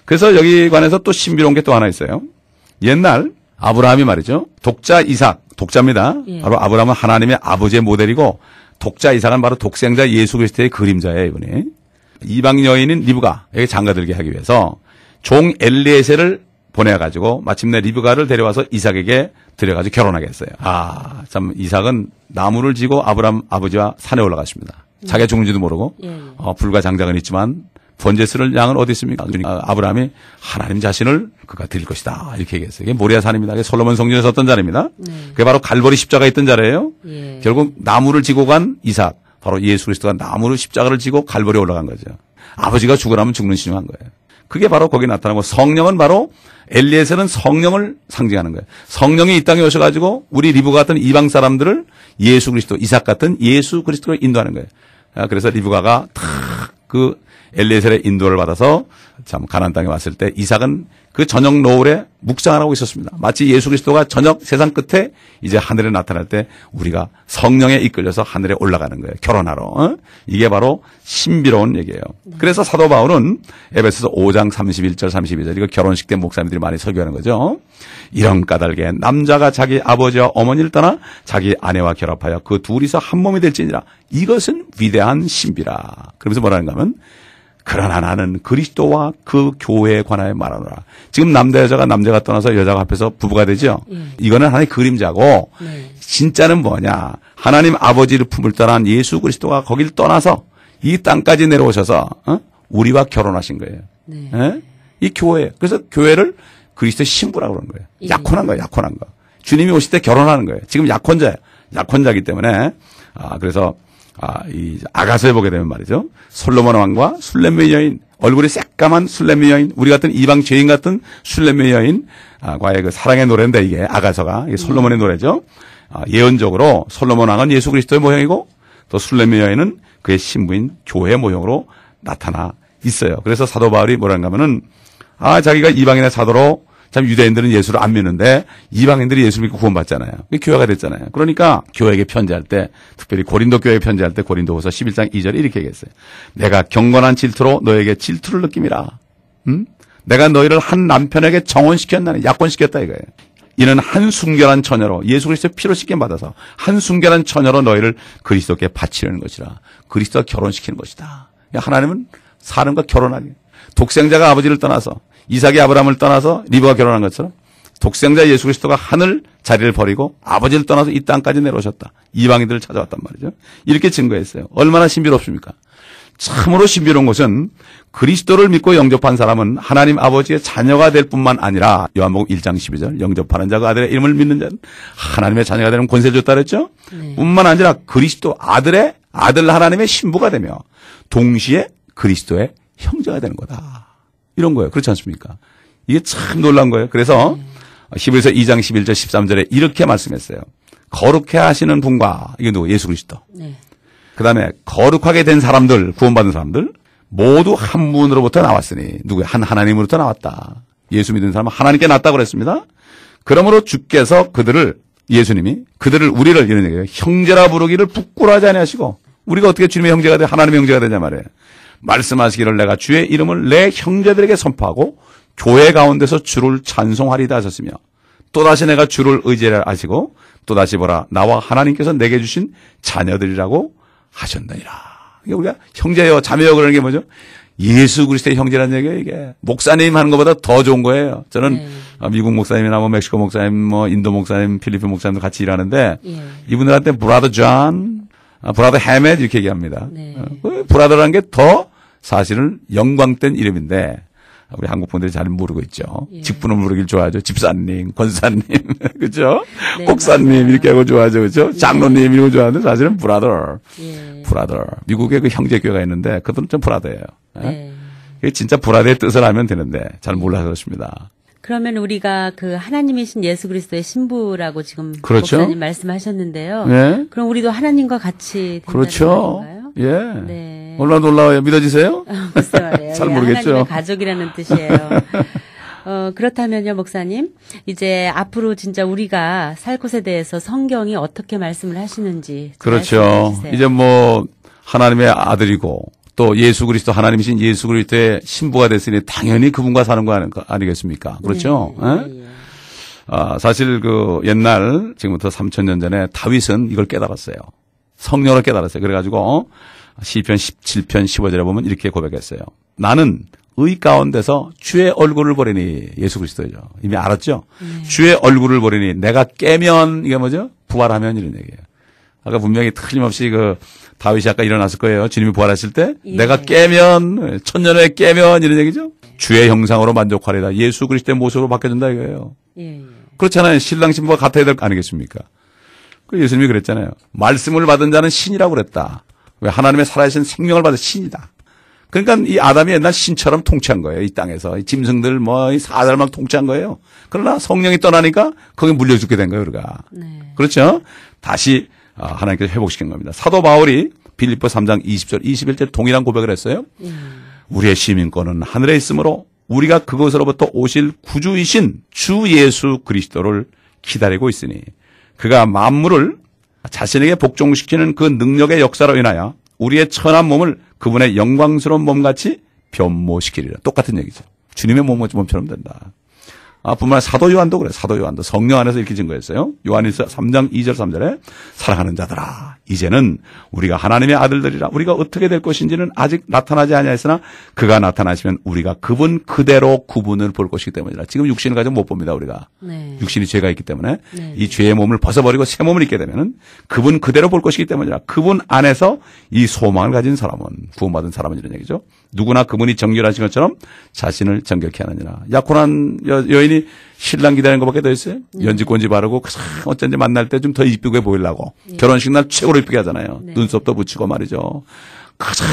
그래서 여기 관해서 또 신비로운 게 또 하나 있어요. 옛날 아브라함이 말이죠. 독자 이삭, 독자입니다. 예. 바로 아브라함은 하나님의 아버지의 모델이고 독자 이삭은 바로 독생자 예수 그리스도의 그림자예요. 이분이. 이방 여인인 리브가에게 장가들게 하기 위해서 종 엘리에셀을 보내가지고 마침내 리브가를 데려와서 이삭에게 들여가지고 결혼하게 했어요. 참 이삭은 나무를 지고 아브라함 아버지와 산에 올라갔습니다. 자기가 죽는지도 모르고 불과 장작은 있지만 번제스를 양은 어디 있습니까? 아브라함이 하나님 자신을 그가 드릴 것이다 이렇게 얘기했어요. 이게 모리아 산입니다. 이게 솔로몬 성전에 섰던 자리입니다. 그게 바로 갈보리 십자가 있던 자리예요. 예. 결국 나무를 지고 간 이삭, 바로 예수 그리스도가 나무를 십자가를 지고 갈보리에 올라간 거죠. 아버지가 죽으라면 죽는 신용한 거예요. 그게 바로 거기 나타나고 성령은 바로 엘리에셀은 성령을 상징하는 거예요. 성령이 이 땅에 오셔가지고 우리 리브가 같은 이방 사람들을 예수 그리스도, 이삭 같은 예수 그리스도로 인도하는 거예요. 그래서 리브가가 탁 그 엘리에셀의 인도를 받아서 참 가나안 땅에 왔을 때 이삭은 그 저녁 노을에 묵상을 하고 있었습니다. 마치 예수 그리스도가 저녁 세상 끝에 이제 하늘에 나타날 때 우리가 성령에 이끌려서 하늘에 올라가는 거예요. 결혼하러. 이게 바로 신비로운 얘기예요. 그래서 사도 바울은 에베소서 5장 31절 32절 이거 결혼식 때 목사님들이 많이 설교하는 거죠. 이런 까닭에 남자가 자기 아버지와 어머니를 떠나 자기 아내와 결합하여 그 둘이서 한 몸이 될지니라. 이것은 위대한 신비라. 그러면서 뭐라는가 하면 그러나 나는 그리스도와 그 교회에 관하여 말하노라. 지금 남자 여자가 남자가 떠나서 여자가 합해서 부부가 되죠. 이거는 하나의 그림자고 진짜는 뭐냐. 하나님 아버지를 품을 떠난 예수 그리스도가 거길 떠나서 이 땅까지 내려오셔서 우리와 결혼하신 거예요. 네. 이 교회. 그래서 교회를 그리스도의 신부라고 그러는 거예요. 약혼한 거예요. 약혼한 거. 주님이 오실 때 결혼하는 거예요. 지금 약혼자예요. 약혼자이기 때문에 그래서 이 아가서에 보게 되면 말이죠. 솔로몬 왕과 술렘의 여인, 얼굴이 새까만 술렘의 여인, 우리 같은 이방 죄인 같은 술렘의 여인, 과의 그 사랑의 노래인데 이게 아가서가 이게 솔로몬의 노래죠. 예언적으로 솔로몬 왕은 예수 그리스도의 모형이고 또 술렘의 여인은 그의 신부인 교회의 모형으로 나타나 있어요. 그래서 사도 바울이 뭐라는가 하면은 자기가 이방인의 사도로 참 유대인들은 예수를 안 믿는데 이방인들이 예수를 믿고 구원받잖아요. 교회가 됐잖아요. 그러니까 교회에게 편지할 때 특별히 고린도 교회에 편지할 때 고린도후서 11장 2절에 이렇게 얘기했어요. 내가 경건한 질투로 너에게 질투를 느낌이라. 내가 너희를 한 남편에게 정혼시켰나니 약혼시켰다 이거예요. 이는 한 순결한 처녀로 예수 그리스도의 피로 씻김 받아서 한 순결한 처녀로 너희를 그리스도께 바치려는 것이라. 그리스도와 결혼시키는 것이다. 하나님은 사람과 결혼하게. 독생자가 아버지를 떠나서 이삭이 아브라함을 떠나서 리브가 결혼한 것처럼 독생자 예수 그리스도가 하늘 자리를 버리고 아버지를 떠나서 이 땅까지 내려오셨다. 이방인들을 찾아왔단 말이죠. 이렇게 증거했어요. 얼마나 신비롭습니까? 참으로 신비로운 것은 그리스도를 믿고 영접한 사람은 하나님 아버지의 자녀가 될 뿐만 아니라 요한복음 1장 12절 영접하는 자가 아들의 이름을 믿는 자는 하나님의 자녀가 되는 권세를 줬다 그랬죠. 뿐만 아니라 그리스도 아들 하나님의 신부가 되며 동시에 그리스도의 형제가 되는 거다. 이런 거예요. 그렇지 않습니까? 이게 참 놀라운 거예요. 그래서 히브리서 2장 11절 13절에 이렇게 말씀했어요. 거룩해 하시는 분과 이게 누구? 예수 그리스도. 네. 그다음에 거룩하게 된 사람들, 구원받은 사람들 모두 한 분으로부터 나왔으니 누구야? 한 하나님으로부터 나왔다. 예수 믿는 사람은 하나님께 났다고 그랬습니다. 그러므로 주께서 예수님이 우리를 이런 얘기예요. 형제라 부르기를 부끄러워하지 아니하시고 우리가 어떻게 주님의 형제가 돼 하나님의 형제가 되냐 말이에요. 말씀하시기를 내가 주의 이름을 내 형제들에게 선포하고 교회 가운데서 주를 찬송하리다 하셨으며 또다시 내가 주를 의지하라 하시고 또다시 보라 나와 하나님께서 내게 주신 자녀들이라고 하셨느니라. 이게 우리가 형제요 자매요 그러는 게 뭐죠? 예수 그리스도의 형제라는 얘기예요. 이게 목사님 하는 것보다 더 좋은 거예요. 저는 미국 목사님이나 뭐 멕시코 목사님, 뭐 인도 목사님, 필리핀 목사님도 같이 일하는데 이분들한테 브라더 존, 브라더 헤멧 이렇게 얘기합니다. 브라더라는 게 더 사실은 영광된 이름인데 우리 한국 분들이 잘 모르고 있죠. 직분을 부르길 좋아하죠. 집사님, 권사님, 그렇죠? 네, 목사님 맞아요. 이렇게 하고 좋아하죠, 그렇죠? 장로님 이런 거 좋아하는데 사실은 브라더. 미국에 그 형제 교회가 있는데 그들은 좀 브라더예요. 네. 이게 진짜 브라더의 뜻을 알면 되는데 잘 몰라서 그렇습니다. 그러면 우리가 그 하나님이신 예수 그리스도의 신부라고 지금 그렇죠. 목사님 말씀하셨는데요. 네. 그럼 우리도 하나님과 같이 된다는 그렇죠. 말인가요? 예. 네. 얼마나 놀라워요. 믿어지세요? 글쎄 말이에요. 잘 예, 모르겠죠. 하나님의 가족이라는 뜻이에요. 그렇다면요, 목사님. 이제 앞으로 진짜 우리가 살 곳에 대해서 성경이 어떻게 말씀을 하시는지. 그렇죠. 이제 뭐 하나님의 아들이고 또 예수 그리스도 하나님이신 예수 그리스도의 신부가 됐으니 당연히 그분과 사는 거 아니겠습니까? 그렇죠. 네. 사실 그 옛날 지금부터 3,000년 전에 다윗은 이걸 깨달았어요. 성령을 깨달았어요. 그래가지고 시편 17편 15절에 보면 이렇게 고백했어요. 나는 의 가운데서 주의 얼굴을 보리니 예수 그리스도죠. 이미 알았죠. 주의 얼굴을 보리니 내가 깨면 이게 뭐죠? 부활하면 이런 얘기예요. 아까 분명히 틀림없이 그 다윗이 아까 일어났을 거예요. 주님이 부활했을 때 내가 깨면 천년 후에 깨면 이런 얘기죠. 주의 형상으로 만족하리다. 예수 그리스도의 모습으로 바뀌어준다 이거예요. 그렇잖아요. 신랑 신부가 같아야 될 거 아니겠습니까? 그 예수님이 그랬잖아요. 말씀을 받은 자는 신이라고 그랬다. 왜 하나님의 살아계신 생명을 받은 신이다. 그러니까 이 아담이 옛날 신처럼 통치한 거예요. 이 땅에서 이 짐승들 뭐 이 사자를 통치한 거예요. 그러나 성령이 떠나니까 거기 물려 죽게 된 거예요, 우리가. 네. 그렇죠? 다시 하나님께서 회복시킨 겁니다. 사도 바울이 빌립보 3장 20절 21절 동일한 고백을 했어요. 우리의 시민권은 하늘에 있으므로 우리가 그것으로부터 오실 구주이신 주 예수 그리스도를 기다리고 있으니 그가 만물을 자신에게 복종시키는 그 능력의 역사로 인하여 우리의 천한 몸을 그분의 영광스러운 몸같이 변모시키리라. 똑같은 얘기죠. 주님의 몸처럼 된다. 뿐만 아니라 사도 요한도 그래요. 사도 요한도 성령 안에서 이렇게 증거했어요. 요한일서 3장 2절 3절에 사랑하는 자들아 이제는 우리가 하나님의 아들들이라 우리가 어떻게 될 것인지는 아직 나타나지 아니하였으나 그가 나타나시면 우리가 그분 그대로 구분을 볼 것이기 때문이라. 지금 육신을 가지고 못 봅니다 우리가. 네. 육신이 죄가 있기 때문에 네. 이 죄의 몸을 벗어버리고 새 몸을 입게 되면은 그분 그대로 볼 것이기 때문이라. 그분 안에서 이 소망을 가진 사람은 구원받은 사람은 이런 얘기죠. 누구나 그분이 정결하신 것처럼 자신을 정결케 하느니라. 약혼한 여인이 신랑 기다리는 것밖에 더 있어요? 연지꼰지 바르고 어쩐지 만날 때 좀 더 이쁘게 보이려고 결혼식 날 최고로 이쁘게 하잖아요. 눈썹도 붙이고 말이죠. 가장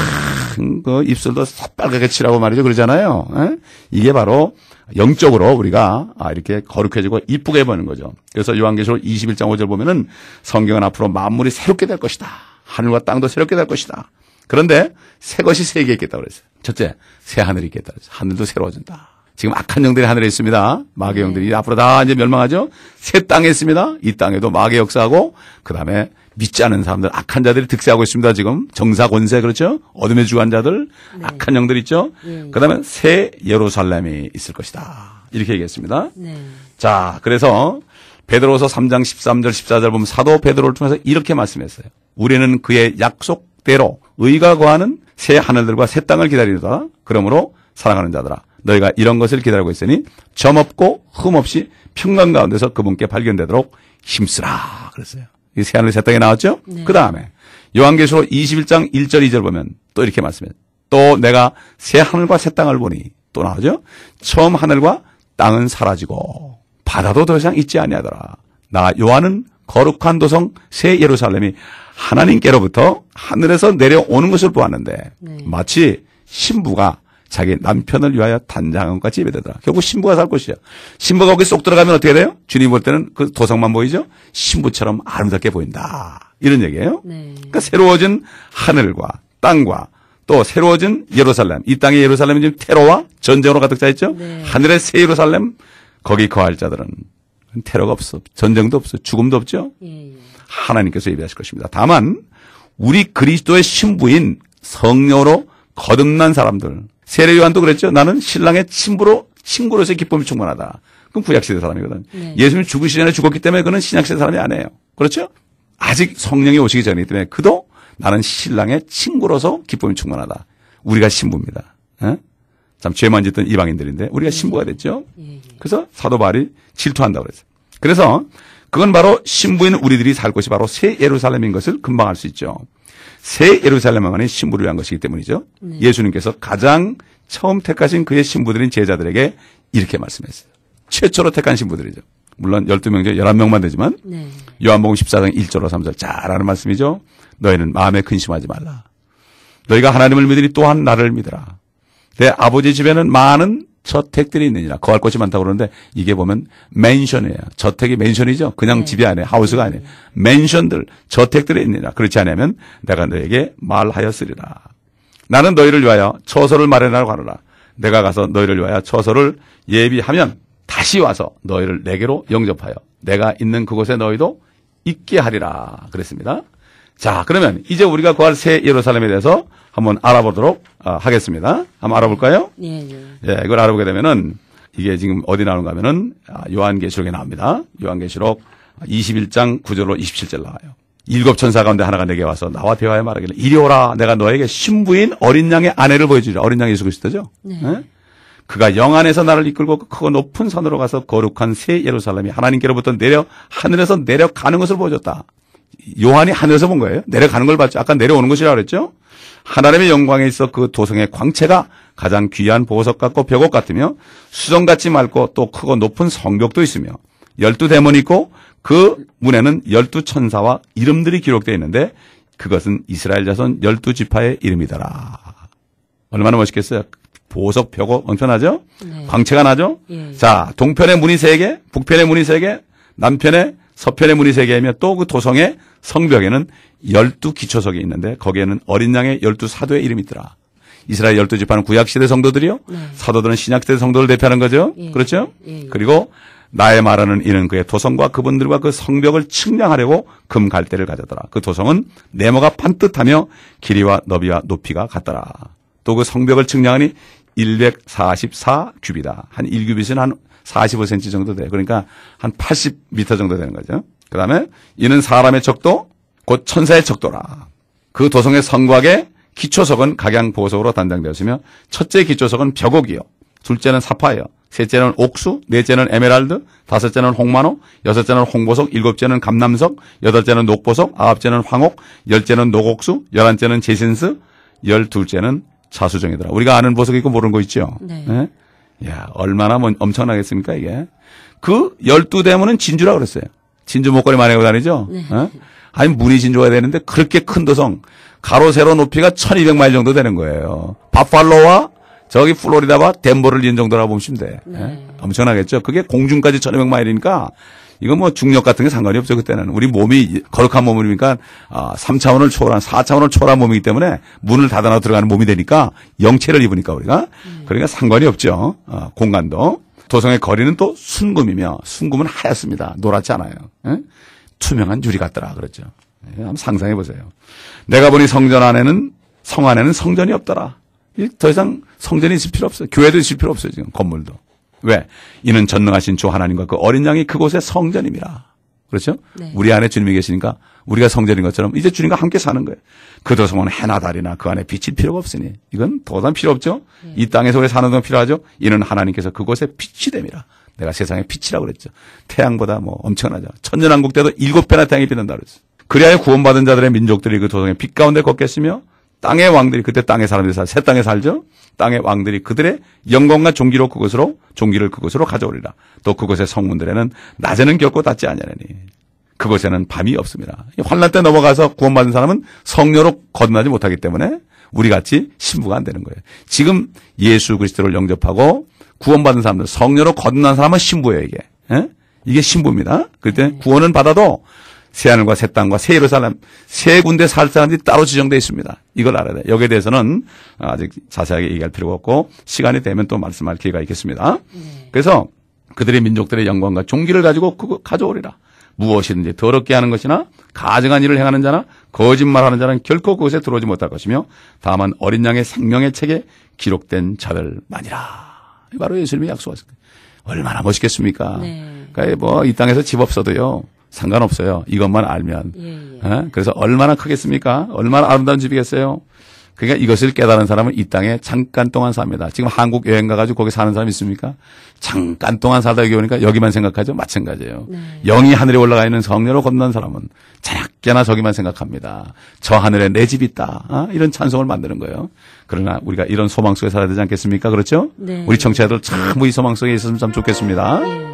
그 입술도 새빨갛게 칠하고 말이죠. 그러잖아요. 에? 이게 바로 영적으로 우리가 이렇게 거룩해지고 이쁘게 보는 거죠. 그래서 요한계시록 21장 5절 보면은 성경은 앞으로 만물이 새롭게 될 것이다. 하늘과 땅도 새롭게 될 것이다. 그런데 새 것이 세 개 있겠다고 그랬어요. 첫째, 새 하늘이 있겠다. 하늘도 새로워진다. 지금 악한 영들이 하늘에 있습니다. 마귀 영들이 앞으로 다 이제 멸망하죠. 새 땅에 있습니다. 이 땅에도 마귀 역사하고 그다음에 믿지 않은 사람들, 악한 자들이 득세하고 있습니다. 지금 정사 권세 그렇죠? 어둠의 주관 자들, 네. 악한 영들 있죠. 예. 그다음에 새 예루살렘이 있을 것이다. 이렇게 얘기했습니다. 네. 자, 그래서 베드로서 3장 13절 14절 보면 사도 베드로를 통해서 이렇게 말씀했어요. 우리는 그의 약속대로 의가 거하는 새 하늘들과 새 땅을 기다리다. 그러므로 사랑하는 자들아, 너희가 이런 것을 기다리고 있으니 점 없고 흠 없이 평강 가운데서 그분께 발견되도록 힘쓰라 그랬어요. 이 새 하늘 새 땅에 나왔죠? 네. 그 다음에 요한계시록 21장 1절 2절 보면 또 이렇게 말씀해요. 또 내가 새 하늘과 새 땅을 보니 또 나오죠? 처음 하늘과 땅은 사라지고 바다도 더 이상 있지 아니하더라. 나 요한은 거룩한 도성 새 예루살렘이 하나님께로부터 하늘에서 내려오는 것을 보았는데 네. 마치 신부가 자기 남편을 위하여 단장한 것 같이 예배되더라. 결국 신부가 살 곳이야. 신부가 거기 쏙 들어가면 어떻게 돼요? 주님 볼 때는 그 도성만 보이죠? 신부처럼 아름답게 보인다. 이런 얘기예요. 네. 그러니까 새로워진 하늘과 땅과 또 새로워진 예루살렘. 이 땅의 예루살렘은 지금 테러와 전쟁으로 가득 차 있죠? 네. 하늘의 새 예루살렘 거기 거할 자들은 테러가 없어. 전쟁도 없어. 죽음도 없죠? 예, 예. 하나님께서 예비하실 것입니다. 다만 우리 그리스도의 신부인 성령으로 거듭난 사람들. 세례 요한도 그랬죠. 나는 신랑의 친구로서의 기쁨이 충만하다. 그럼 구약시대 사람이거든. 네. 예수님이 죽으시기 전에 죽었기 때문에 그는 신약시대 사람이 아니에요. 그렇죠? 아직 성령이 오시기 전이기 때문에 그도 나는 신랑의 친구로서 기쁨이 충만하다. 우리가 신부입니다. 에? 참 죄만 짓던 이방인들인데 우리가 신부가 됐죠. 예, 예. 그래서 사도 바울이 질투한다고 그랬어요. 그래서 그건 바로 신부인 우리들이 살 곳이 바로 새 예루살렘인 것을 금방 알 수 있죠. 새 예루살렘만이 신부를 위한 것이기 때문이죠. 네. 예수님께서 가장 처음 택하신 그의 신부들인 제자들에게 이렇게 말씀했어요. 최초로 택한 신부들이죠. 물론 12명 중 11명만 되지만 네. 요한복음 14장 1절로 3절 잘 아는 말씀이죠. 너희는 마음에 근심하지 말라. 너희가 하나님을 믿으니 또한 나를 믿으라. 내 아버지 집에는 많은 저택들이 있느니라. 거할 곳이 많다고 그러는데 이게 보면 맨션이에요. 저택이 맨션이죠. 그냥 네. 집이 아니에요. 하우스가 아니에요. 맨션들, 저택들이 있느니라. 그렇지 않으면 내가 너에게 말하였으리라. 나는 너희를 위하여 처소를 마련하라고 하노라. 내가 가서 너희를 위하여 처소를 예비하면 다시 와서 너희를 내게로 영접하여 내가 있는 그곳에 너희도 있게 하리라. 그랬습니다. 자, 그러면 이제 우리가 구할 새 예루살렘에 대해서 한번 알아보도록 하겠습니다. 한번 알아볼까요? 예, 예. 예, 이걸 알아보게 되면은 이게 지금 어디 나오는가 하면은 요한계시록에 나옵니다. 요한계시록 21장 9절로 27절 나와요. 7 천사 가운데 하나가 내게 와서 나와 대화해 말하기를 이리 오라 내가 너에게 신부인 어린 양의 아내를 보여주리라. 어린 양이 예수 그리스도죠. 네. 예? 그가 영 안에서 나를 이끌고 크고 높은 산으로 가서 거룩한 새 예루살렘이 하나님께로부터 하늘에서 내려가는 것을 보여줬다. 요한이 하늘에서 본 거예요. 내려가는 걸 봤죠. 아까 내려오는 것이라고 그랬죠. 하나님의 영광에 있어 그 도성의 광채가 가장 귀한 보석 같고 벽옥 같으며 수정같이 맑고 또 크고 높은 성벽도 있으며 12대문이 있고 그 문에는 12천사와 이름들이 기록되어 있는데 그것은 이스라엘 자손 12지파의 이름이더라. 얼마나 멋있겠어요. 보석 벽옥 엄청나죠? 네. 광채가 나죠? 예. 자, 동편의 문이 3개, 북편의 문이 3개, 남편의 서편의 문이 3개이며 또 그 도성의 성벽에는 12기초석이 있는데 거기에는 어린 양의 12사도의 이름이 있더라. 이스라엘 12지파는 구약시대 성도들이요. 네. 사도들은 신약시대 성도를 대표하는 거죠. 예. 그렇죠? 예. 그리고 나의 말하는 이는 그의 도성과 그분들과 그 성벽을 측량하려고 금 갈대를 가져더라. 그 도성은 네모가 반듯하며 길이와 너비와 높이가 같더라. 또 그 성벽을 측량하니 144규비다. 한 1규빗은 한 45cm 정도 돼요. 그러니까 한 80m 정도 되는 거죠. 그 다음에 이는 사람의 척도 곧 천사의 척도라. 그 도성의 성곽의 기초석은 각양 보석으로 단장되었으며 첫째 기초석은 벽옥이요. 둘째는 사파이어. 셋째는 옥수, 넷째는 에메랄드, 다섯째는 홍마노, 여섯째는 홍보석, 일곱째는 감남석, 여덟째는 녹보석, 아홉째는 황옥, 열째는 녹옥수, 11째는 제신스, 12째는 자수정이더라. 우리가 아는 보석 있고 모르는 거 있죠? 네. 예? 야, 얼마나 엄청나겠습니까, 이게? 그 12대문은 진주라고 그랬어요. 진주 목걸이 많이 하고 다니죠? 네. 어? 아니, 문이 진주가 되는데 그렇게 큰 도성, 가로, 세로 높이가 1200마일 정도 되는 거예요. 바팔로와 저기 플로리다와 덴버를 잇는 정도라고 보시면 돼. 네. 예? 엄청나겠죠? 그게 공중까지 1200마일이니까 이거 뭐 중력 같은 게 상관이 없죠, 그때는. 우리 몸이 거룩한 몸이니까 3차원을 초월한, 4차원을 초월한 몸이기 때문에 문을 닫아놔 들어가는 몸이 되니까 영체를 입으니까 우리가. 그러니까 상관이 없죠. 공간도. 도성의 거리는 또 순금이며 순금은 하얗습니다. 노랗지 않아요. 예? 투명한 유리 같더라 그러죠. 한번 상상해 보세요. 내가 보니 성 안에는 성전이 없더라. 더 이상 성전이 있을 필요 없어요. 교회도 있을 필요 없어요. 지금 건물도. 왜? 이는 전능하신 주 하나님과 그 어린 양이 그곳의 성전입니다. 그렇죠? 네. 우리 안에 주님이 계시니까 우리가 성전인 것처럼 이제 주님과 함께 사는 거예요. 그 도성은 해나 달이나 그 안에 비칠 필요가 없으니 이건 더 이상 필요 없죠. 이 땅에서 우리 사는 동안 필요하죠. 이는 하나님께서 그곳에 빛이 됨이라. 내가 세상의 빛이라고 그랬죠. 태양보다 뭐 엄청나죠. 천년왕국 때도 7배나 태양이 빛난다 그랬어요. 그리하여 구원받은 자들의 민족들이 그 도성의 빛 가운데 걷겠으며 땅의 왕들이 그때 땅의 사람들이 새 땅에 살죠. 땅의 왕들이 그들의 영광과 종기를 그곳으로 가져오리라. 또 그곳의 성문들에는 낮에는 결코 닿지 아니하니 그곳에는 밤이 없습니다. 환난 때 넘어가서 구원받은 사람은 성녀로 거듭나지 못하기 때문에 우리같이 신부가 안 되는 거예요. 지금 예수 그리스도를 영접하고 구원받은 사람들, 성녀로 거듭난 사람은 신부예요, 이게. 예? 이게 신부입니다. 그럴 때 구원은 받아도 새하늘과 새 땅과 새 예루살렘, 세 군데 살 사람들이 따로 지정되어 있습니다. 이걸 알아야 돼요. 여기에 대해서는 아직 자세하게 얘기할 필요가 없고 시간이 되면 또 말씀할 기회가 있겠습니다. 그래서 그들의 민족들의 영광과 종기를 가지고 그거 가져오리라. 무엇이든지 더럽게 하는 것이나 가증한 일을 행하는 자나 거짓말하는 자는 결코 그곳에 들어오지 못할 것이며 다만 어린 양의 생명의 책에 기록된 자들만이라. 바로 예수님이 약속하셨어요. 얼마나 멋있겠습니까? 네. 그러니까 뭐 이 땅에서 집 없어도요. 상관없어요. 이것만 알면. 그래서 얼마나 크겠습니까? 얼마나 아름다운 집이겠어요? 그러니까 이것을 깨달은 사람은 이 땅에 잠깐 동안 삽니다. 지금 한국 여행 가가지고 거기 사는 사람 있습니까? 잠깐 동안 살다 여기 오니까 여기만 생각하죠? 마찬가지예요. 네. 영이 하늘에 올라가 있는 성녀로 건넌 사람은 자꾸나 저기만 생각합니다. 저 하늘에 내 집이 있다. 이런 찬송을 만드는 거예요. 그러나 우리가 이런 소망 속에 살아야 되지 않겠습니까? 그렇죠? 네. 우리 청취자들 참 이 소망 속에 있었으면 참 좋겠습니다. 네.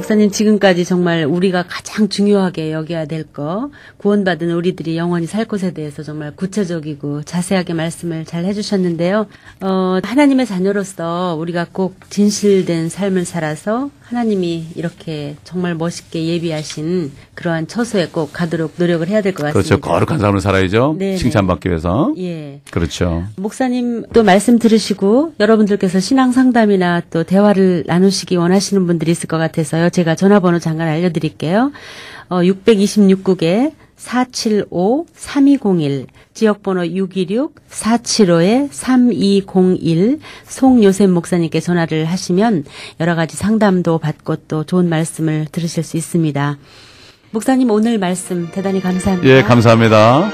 목사님 지금까지 정말 우리가 가장 중요하게 여겨야 될 거, 구원받은 우리들이 영원히 살 곳에 대해서 정말 구체적이고 자세하게 말씀을 잘 해주셨는데요. 하나님의 자녀로서 우리가 꼭 진실된 삶을 살아서 하나님이 이렇게 정말 멋있게 예비하신 그러한 처소에 꼭 가도록 노력을 해야 될 것 같습니다. 그렇죠. 거룩한 삶을 살아야죠. 네네. 칭찬받기 위해서. 예. 그렇죠. 목사님 또 말씀 들으시고 여러분들께서 신앙 상담이나 또 대화를 나누시기 원하시는 분들이 있을 것 같아서요. 제가 전화번호 잠깐 알려드릴게요. 626국에 475-3201, 지역번호 626-475-3201, 송요셉 목사님께 전화를 하시면 여러 가지 상담도 받고 또 좋은 말씀을 들으실 수 있습니다. 목사님 오늘 말씀 대단히 감사합니다. 예, 감사합니다.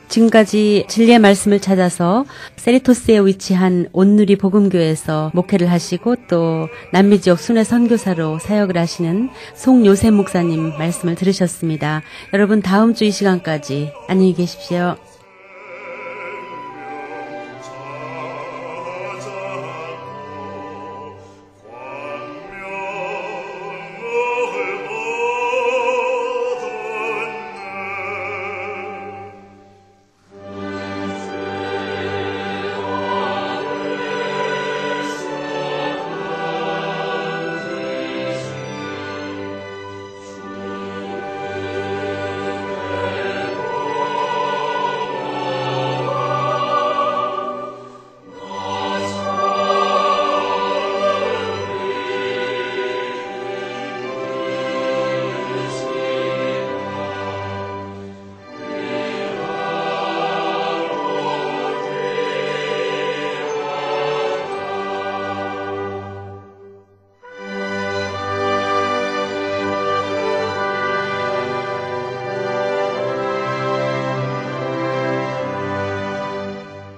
지금까지 진리의 말씀을 찾아서 세리토스에 위치한 온누리 복음교회에서 목회를 하시고 또 남미 지역 순회 선교사로 사역을 하시는 송요셉 목사님 말씀을 들으셨습니다. 여러분 다음 주 이 시간까지 안녕히 계십시오.